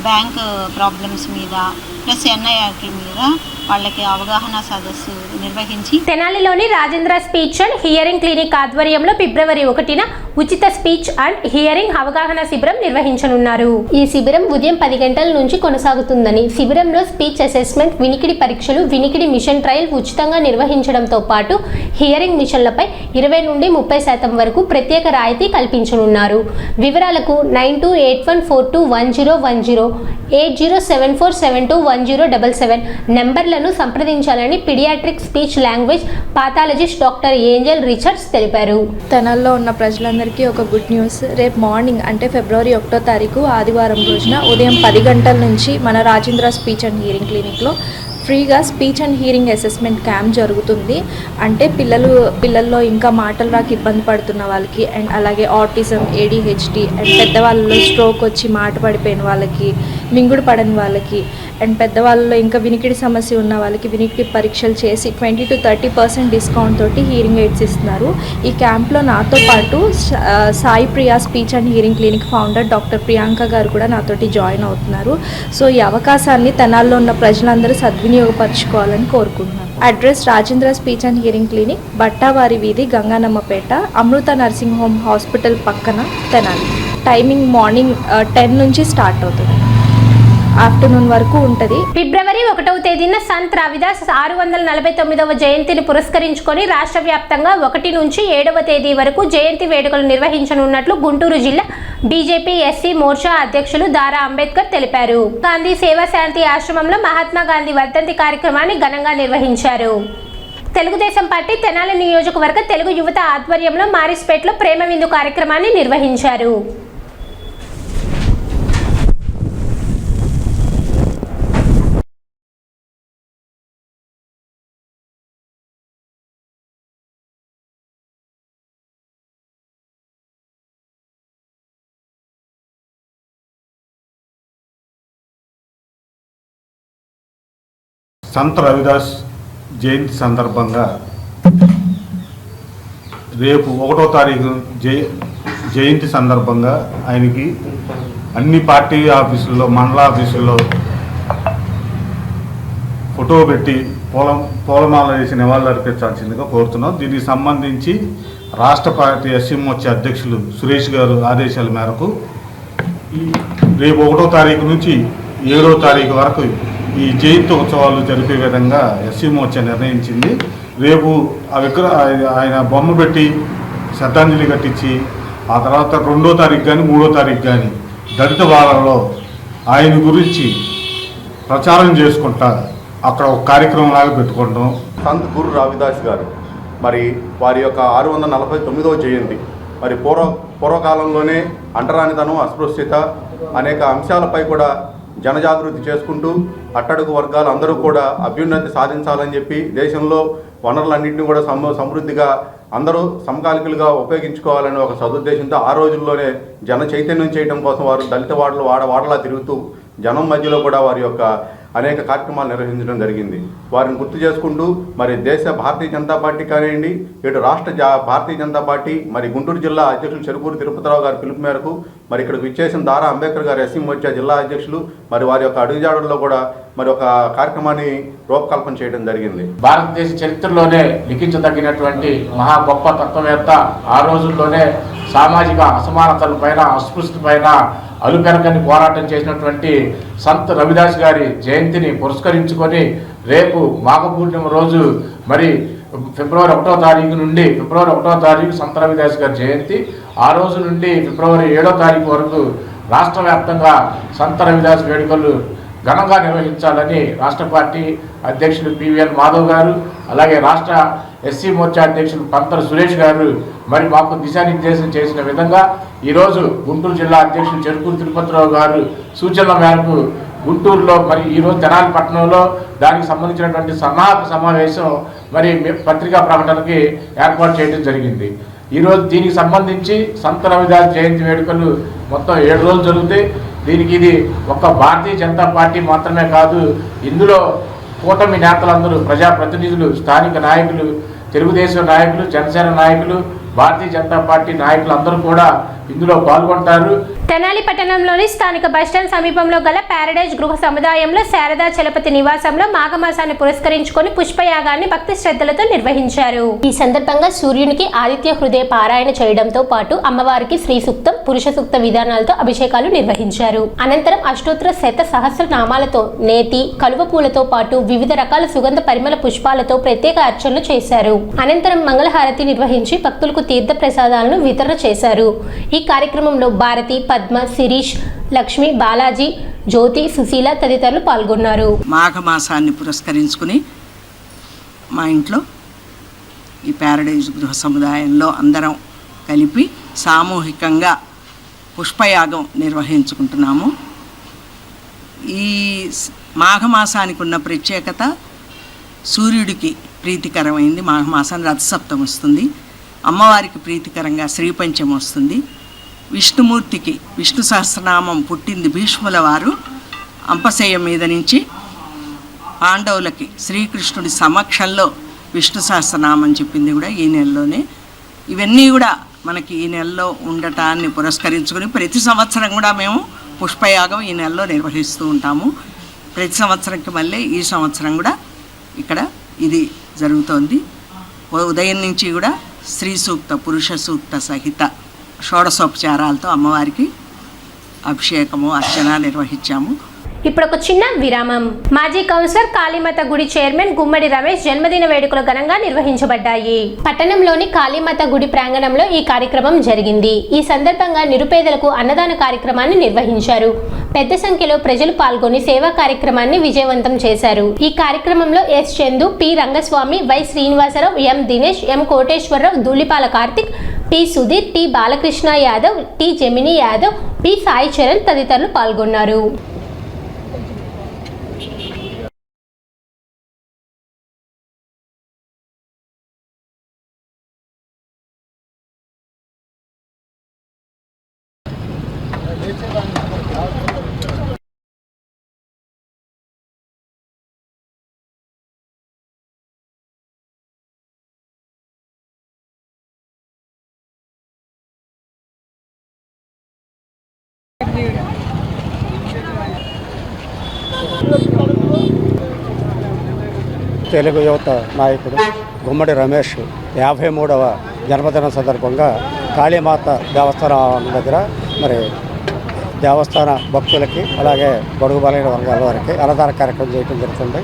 S16: బ్యాంక్ ప్రాబ్లమ్స్ మీద, ప్లస్ ఎన్ఐ యాక్ట్ల మీద వాళ్ళకి అవగాహన సదస్సు నిర్వహించి
S1: తెనాలిలోని Rajendra speech and hearing clinic ఆధ్వర్యంలో ఫిబ్రవరి 1న ఉచిత స్పీచ్ అండ్ హియరింగ్ అవగాహన శిబిరం నిర్వహించనున్నారు. ఈ శిబిరం ఉదయం 10 గంటల నుంచి కొనసాగుతుందని, శిబిరంలో స్పీచ్ అసెస్మెంట్, వినికిడి పరీక్షలు, వినికిడి మిషన్ ట్రయల్ ఉచితంగా నిర్వహించడంతో పాటు హియరింగ్ మిషన్లపై 20 నుండి 30% వరకు ప్రత్యేక రాయితీ కల్పించనున్నారు. వివరాలకు 9281421010 8074721077 నెంబర్లను సంప్రదించాలని paediatric speech language pathologist doctor Angel Richards తెలిపారు.
S17: తెనాల్లో ఉన్న ప్రజలందరికీ ఒక గుడ్ న్యూస్. రేపు మార్నింగ్ అంటే ఫిబ్రవరి 1వ తారీఖు ఆదివారం రోజున ఉదయం 10 గంటల నుంచి మన రాజేంద్ర స్పీచ్ అండ్ హియరింగ్ క్లినిక్లో ఫ్రీగా speech and hearing assessment camp జరుగుతుంది. అంటే పిల్లల్లో ఇంకా మాటలు రాక ఇబ్బంది పడుతున్న వాళ్ళకి, అండ్ అలాగే ఆటిజం, ADHD, అండ్ పెద్దవాళ్ళలో స్ట్రోక్ వచ్చి మాట పడిపోయిన వాళ్ళకి, మింగుడు పడని వాళ్ళకి, అండ్ పెద్దవాళ్ళలో ఇంకా వినికిడి సమస్య ఉన్న వాళ్ళకి వినికిడి పరీక్షలు చేసి 20 to 30% డిస్కౌంట్ తోటి హియరింగ్ ఎయిడ్స్ ఇస్తున్నారు. ఈ క్యాంప్లో నాతో పాటు Sai Priya speech and hearing clinic founder doctor Priyanka గారు కూడా నాతోటి జాయిన్ అవుతున్నారు. సో ఈ అవకాశాన్ని తెనాల్లో ఉన్న ప్రజలందరూ సద్వినియోగపరచుకోవాలని కోరుకుంటున్నాను. Address Rajendra speech and hearing clinic, Battavari వీధి, Ganganammapeta, Amrutha nursing home hospital పక్కన, తెనాలి. టైమింగ్ మార్నింగ్ 10 నుంచి స్టార్ట్ అవుతుంది, ఆఫ్టర్నూన్ వరకు ఉంటుంది.
S1: ఫిబ్రవరి 1వ తేదీన సంత్ రవిదాస్ 649వ జయంతిని పురస్కరించుకొని రాష్ట్ర వ్యాప్తంగా 1 నుంచి 7వ తేదీ వరకు జయంతి వేడుకలు నిర్వహించనున్నట్లు గుంటూరు జిల్లా బీజేపీ ఎస్సీ మోర్చా అధ్యక్షులు దారా అంబేద్కర్ తెలిపారు. గాంధీ సేవా శాంతి ఆశ్రమంలో మహాత్మా గాంధీ వర్ధంతి కార్యక్రమాన్ని ఘనంగా నిర్వహించారు. తెలుగుదేశం పార్టీ తెనాలి నియోజకవర్గ తెలుగు యువత ఆధ్వర్యంలో మారిస్పేటలో ప్రేమ విందు కార్యక్రమాన్ని నిర్వహించారు.
S18: సంత్ రవిదాస్ జయంతి సందర్భంగా రేపు 1వ తారీఖు జయంతి సందర్భంగా ఆయనకి అన్ని పార్టీ ఆఫీసుల్లో, మండల ఆఫీసుల్లో ఫోటో పెట్టి పూలమాల వేసి నివాళులు అర్పించాల్సిందిగా కోరుతున్నాం. దీనికి సంబంధించి రాష్ట్ర పార్టీ ఎస్సీ మోర్చా అధ్యక్షులు సురేష్ గారు ఆదేశాల మేరకు రేపు 1వ తారీఖు నుంచి 7వ తారీఖు వరకు ఈ జయంతి ఉత్సవాలు జరిపే విధంగా ఎస్సీ మోర్చా నిర్ణయించింది. రేపు ఆయన బొమ్మ పెట్టి శ్రద్ధాంజలి కట్టించి ఆ తర్వాత 2వ తారీఖు కానీ 3వ తారీఖు కానీ దళిత వాళ్ళలో ఆయన గురించి ప్రచారం చేసుకుంటా అక్కడ ఒక కార్యక్రమం లాగా పెట్టుకుంటాం.
S19: సంత్ గురు రవిదాస్ గారు మరి వారి యొక్క 649వ జయంతి మరి పూర్వకాలంలోనే అంటరానితనం, అస్పృశ్యత అనేక అంశాలపై కూడా జనజాగృతి చేసుకుంటూ అట్టడుగు వర్గాలు అందరూ కూడా అభ్యున్నతి సాధించాలని చెప్పి దేశంలో వనరులన్నింటినీ కూడా సమృద్ధిగా అందరూ సమకాలికులుగా ఉపయోగించుకోవాలని ఒక సదుద్దేశంతో ఆ రోజుల్లోనే జన చైతన్యం చేయడం కోసం వారు దళిత వాడలా తిరుగుతూ జనం మధ్యలో కూడా వారి యొక్క అనేక కార్యక్రమాలు నిర్వహించడం జరిగింది. వారిని గుర్తు చేసుకుంటూ మరి దేశ భారతీయ జనతా పార్టీ కానివ్వండి, ఇటు రాష్ట్ర భారతీయ జనతా పార్టీ మరి గుంటూరు జిల్లా అధ్యక్షులు చెరుకూరు తిరుపతిరావు గారి పిలుపు మేరకు మరి ఇక్కడికి విచ్చేసిన దారా అంబేద్కర్ గారు ఎస్సీ మోర్చా జిల్లా అధ్యక్షులు మరి వారి యొక్క అడుగుజాడల్లో కూడా మరి ఒక కార్యక్రమాన్ని రూపకల్పన చేయడం జరిగింది.
S20: భారతదేశ చరిత్రలోనే లిఖించదగినటువంటి మహా గొప్ప తత్వవేత్త, ఆ రోజుల్లోనే సామాజిక అసమానతల పైన, అస్పృశ్యత పైన అలుపెరగని పోరాటం చేసినటువంటి సంత్ రవిదాస్ గారి జయంతిని పురస్కరించుకొని రేపు మాఘ పూర్ణిమ రోజు మరి ఫిబ్రవరి 1వ తారీఖు నుండి ఫిబ్రవరి 1వ తారీఖు సంత్ రవిదాస్ గారి జయంతి, ఆ రోజు నుండి ఫిబ్రవరి 7వ తారీఖు వరకు రాష్ట్ర వ్యాప్తంగా సంత్ రవిదాస్ వేడుకలు ఘనంగా నిర్వహించాలని రాష్ట్ర పార్టీ అధ్యక్షులు పివిఎన్ మాధవ్ గారు, అలాగే రాష్ట్ర ఎస్సీ మోర్చా అధ్యక్షులు పంతర సురేష్ గారు మరి మాకు దిశానిర్దేశం చేసిన విధంగా ఈరోజు గుంటూరు జిల్లా అధ్యక్షులు చెరుకూరు తిరుపతిరావు గారు సూచనల మేరకు గుంటూరులో మరి ఈరోజు తెనాలి పట్టణంలో దానికి సంబంధించినటువంటి సన్నాహక సమావేశం మరి పత్రికా ప్రకటనకి ఏర్పాటు చేయడం జరిగింది. ఈరోజు దీనికి సంబంధించి సంత్ రవిదాస్ జయంతి వేడుకలు మొత్తం 7 రోజులు జరుగుతాయి. దీనికి ఇది ఒక్క భారతీయ జనతా పార్టీ మాత్రమే కాదు, ఇందులో కూటమి నేతలందరూ, ప్రజాప్రతినిధులు, స్థానిక నాయకులు, తెలుగుదేశం నాయకులు, జనసేన నాయకులు, భారతీయ జనతా పార్టీ నాయకులు అందరూ కూడా ఇందులో పాల్గొంటారు.
S1: తెనాలి పట్టణంలోని స్థానిక బస్టాండ్ సమీపంలో గల ప్యారడైజ్ గృహ సముదాయంలో శారదా చలపతి నివాసంలో మాఘమాసాన్ని పురస్కరించుకొని పుష్పయాగాన్ని భక్తి శ్రద్ధలతో నిర్వహించారు. ఈ సందర్భంగా సూర్యునికి ఆదిత్య హృదయ పారాయణ చేయడంతో పాటు అమ్మవారికి శ్రీ సూక్తం, పురుష సూక్త విధానాలతో అభిషేకాలు నిర్వహించారు. అనంతరం అష్టోత్తర శత సహస్ర నామాలతో, నేతి, కలువ పూలతో పాటు వివిధ రకాల సుగంధ పరిమళ పుష్పాలతో ప్రత్యేక అర్చనలు చేశారు. అనంతరం మంగళహారతి నిర్వహించి భక్తులకు తీర్థ ప్రసాదాలను వితరణ చేశారు. ఈ కార్యక్రమంలో భారతి, పద్మ, శిరీష్, లక్ష్మి, బాలాజీ, జ్యోతి, సుశీల తదితరులు పాల్గొన్నారు.
S21: మాఘమాసాన్ని పురస్కరించుకుని మా ఇంట్లో ఈ ప్యారడైజ్ గృహ సముదాయంలో అందరం కలిపి సామూహికంగా పుష్పయాగం నిర్వహించుకుంటున్నాము. ఈ మాఘమాసానికి ఉన్న ప్రత్యేకత, సూర్యుడికి ప్రీతికరమైంది మాఘమాసాన్ని రథసప్తమి వస్తుంది, అమ్మవారికి ప్రీతికరంగా శ్రీపంచమి వస్తుంది, విష్ణుమూర్తికి విష్ణు సహస్రనామం పుట్టింది భీష్ముల వారు అంపశయ్య మీద నుంచి పాండవులకి శ్రీకృష్ణుడి సమక్షంలో విష్ణు సహస్రనామం చెప్పింది కూడా ఈ నెలలోనే. ఇవన్నీ కూడా మనకి ఈ నెలలో ఉండటాన్ని పురస్కరించుకొని ప్రతి సంవత్సరం కూడా మేము పుష్పయాగం ఈ నెలలో నిర్వహిస్తూ ఉంటాము. ప్రతి సంవత్సరంకి మళ్ళీ ఈ సంవత్సరం కూడా ఇక్కడ ఇది జరుగుతోంది. ఉదయం నుంచి కూడా స్త్రీ సూక్త, పురుష సూక్త సహిత షోడశోపచారాలతో అమ్మవారికి అభిషేకము, అర్చన నిర్వహించాము.
S1: ఇప్పుడు ఒక చిన్న విరామం. మాజీ కౌన్సిలర్ కాళీమాత గుడి చైర్మన్ గుమ్మడి రమేష్ జన్మదిన వేడుకలు ఘనంగా నిర్వహించబడ్డాయి. పట్టణంలోని కాళీమాత గుడి ప్రాంగణంలో ఈ కార్యక్రమం జరిగింది. ఈ సందర్భంగా నిరుపేదలకు అన్నదాన కార్యక్రమాన్ని నిర్వహించారు. పెద్ద సంఖ్యలో ప్రజలు పాల్గొని సేవా కార్యక్రమాన్ని విజయవంతం చేశారు. ఈ కార్యక్రమంలో S Chandu, P Rangaswamy, Y Srinivasarao, M Dinesh, M Koteswararao, Dhulipala Karthik, T Sudheer, T Balakrishna Yadav, T Jamini Yadav, P Sai Charan తదితరులు పాల్గొన్నారు.
S22: తెలుగు యువత నాయకుడు గుమ్మడి రమేష్ 53వ జన్మదిన సందర్భంగా కాళీమాత దేవస్థానం దగ్గర మరి దేవస్థాన భక్తులకి అలాగే బడుగు బలైన వర్గాల వారికి అన్నదాన కార్యక్రమం చేయడం జరుగుతుంది.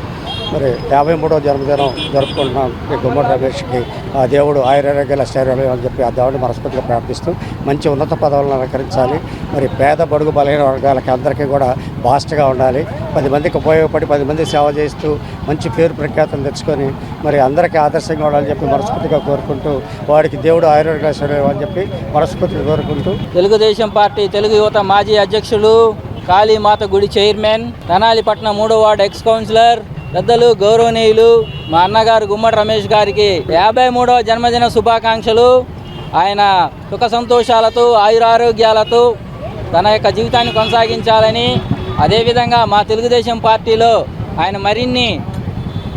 S22: మరి 53వ జన్మదినం జరుపుకుంటున్నాం ఈ గుమ్మడి రమేష్కి ఆ దేవుడు ఆయురారోగ్యాల శరీరాలు అని చెప్పి ఆ దేవుడిని మనస్ఫూర్తిగా ప్రార్థిస్తూ మంచి ఉన్నత పదవులను అలంకరించాలి. మరి పేద బడుగు బలైన వర్గాలకి అందరికీ కూడా బాస్ట్గా ఉండాలి. 10 మందికి ఉపయోగపడి 10 మంది సేవ చేస్తూ మంచి పేరు ప్రఖ్యాతలు తెచ్చుకొని మరి అందరికీ ఆదర్శంగా ఉండాలని చెప్పి మనస్ఫూర్తిగా కోరుకుంటూ వాడికి దేవుడు ఆయురారోగ్యాల శరీరం అని చెప్పి మనస్ఫూర్తిగా కోరుకుంటూ
S23: తెలుగుదేశం పార్టీ తెలుగు యువత మాజీ అధ్యక్షులు, కాళీమాత గుడి చైర్మన్, తెనాలిపట్నం 3వ వార్డు ఎక్స్ కౌన్సిలర్, పెద్దలు గౌరవనీయులు మా అన్నగారు గుమ్మడి రమేష్ గారికి 53వ జన్మదిన శుభాకాంక్షలు. ఆయన సుఖ సంతోషాలతో ఆయురారోగ్యాలతో తన యొక్క జీవితాన్ని కొనసాగించాలని, అదేవిధంగా మా తెలుగుదేశం పార్టీలో ఆయన మరిన్ని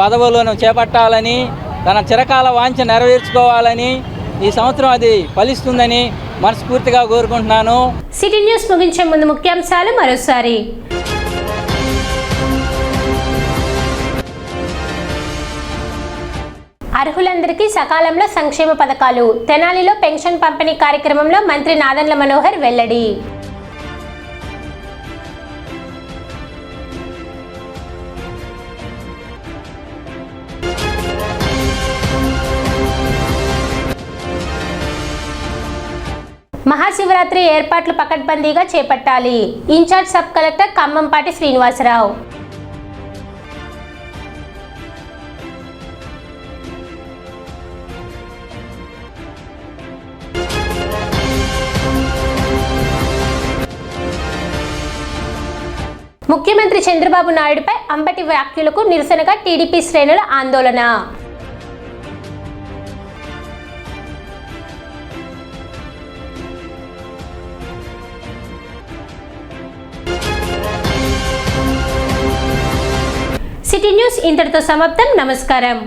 S23: పదవులను చేపట్టాలని, తన చిరకాల వాంఛ నెరవేర్చుకోవాలని, ఈ సంవత్సరం అది ఫలిస్తుందని మనస్ఫూర్తిగా కోరుకుంటున్నాను.
S1: సిటీ న్యూస్ ముగించే ముందు ముఖ్యాంశాలు మరోసారి. అర్హులందరికీ సకాలంలో సంక్షేమ పథకాలు. తెనాలిలో పెన్షన్ పంపిణీ కార్యక్రమంలో మంత్రి నాదెండ్ల మనోహర్ వెల్లడి. మహాశివరాత్రి ఏర్పాట్లు పకడ్బందీగా చేపట్టాలి. In charge sub collector Khammampati Srinivasarao. ముఖ్యమంత్రి చంద్రబాబు నాయుడుపై అంబటి వ్యాఖ్యలకు నిరసనగా టీడీపీ శ్రేణుల ఆందోళన. సిటీ న్యూస్ ఇంతటితో సమాప్తం. నమస్కారం.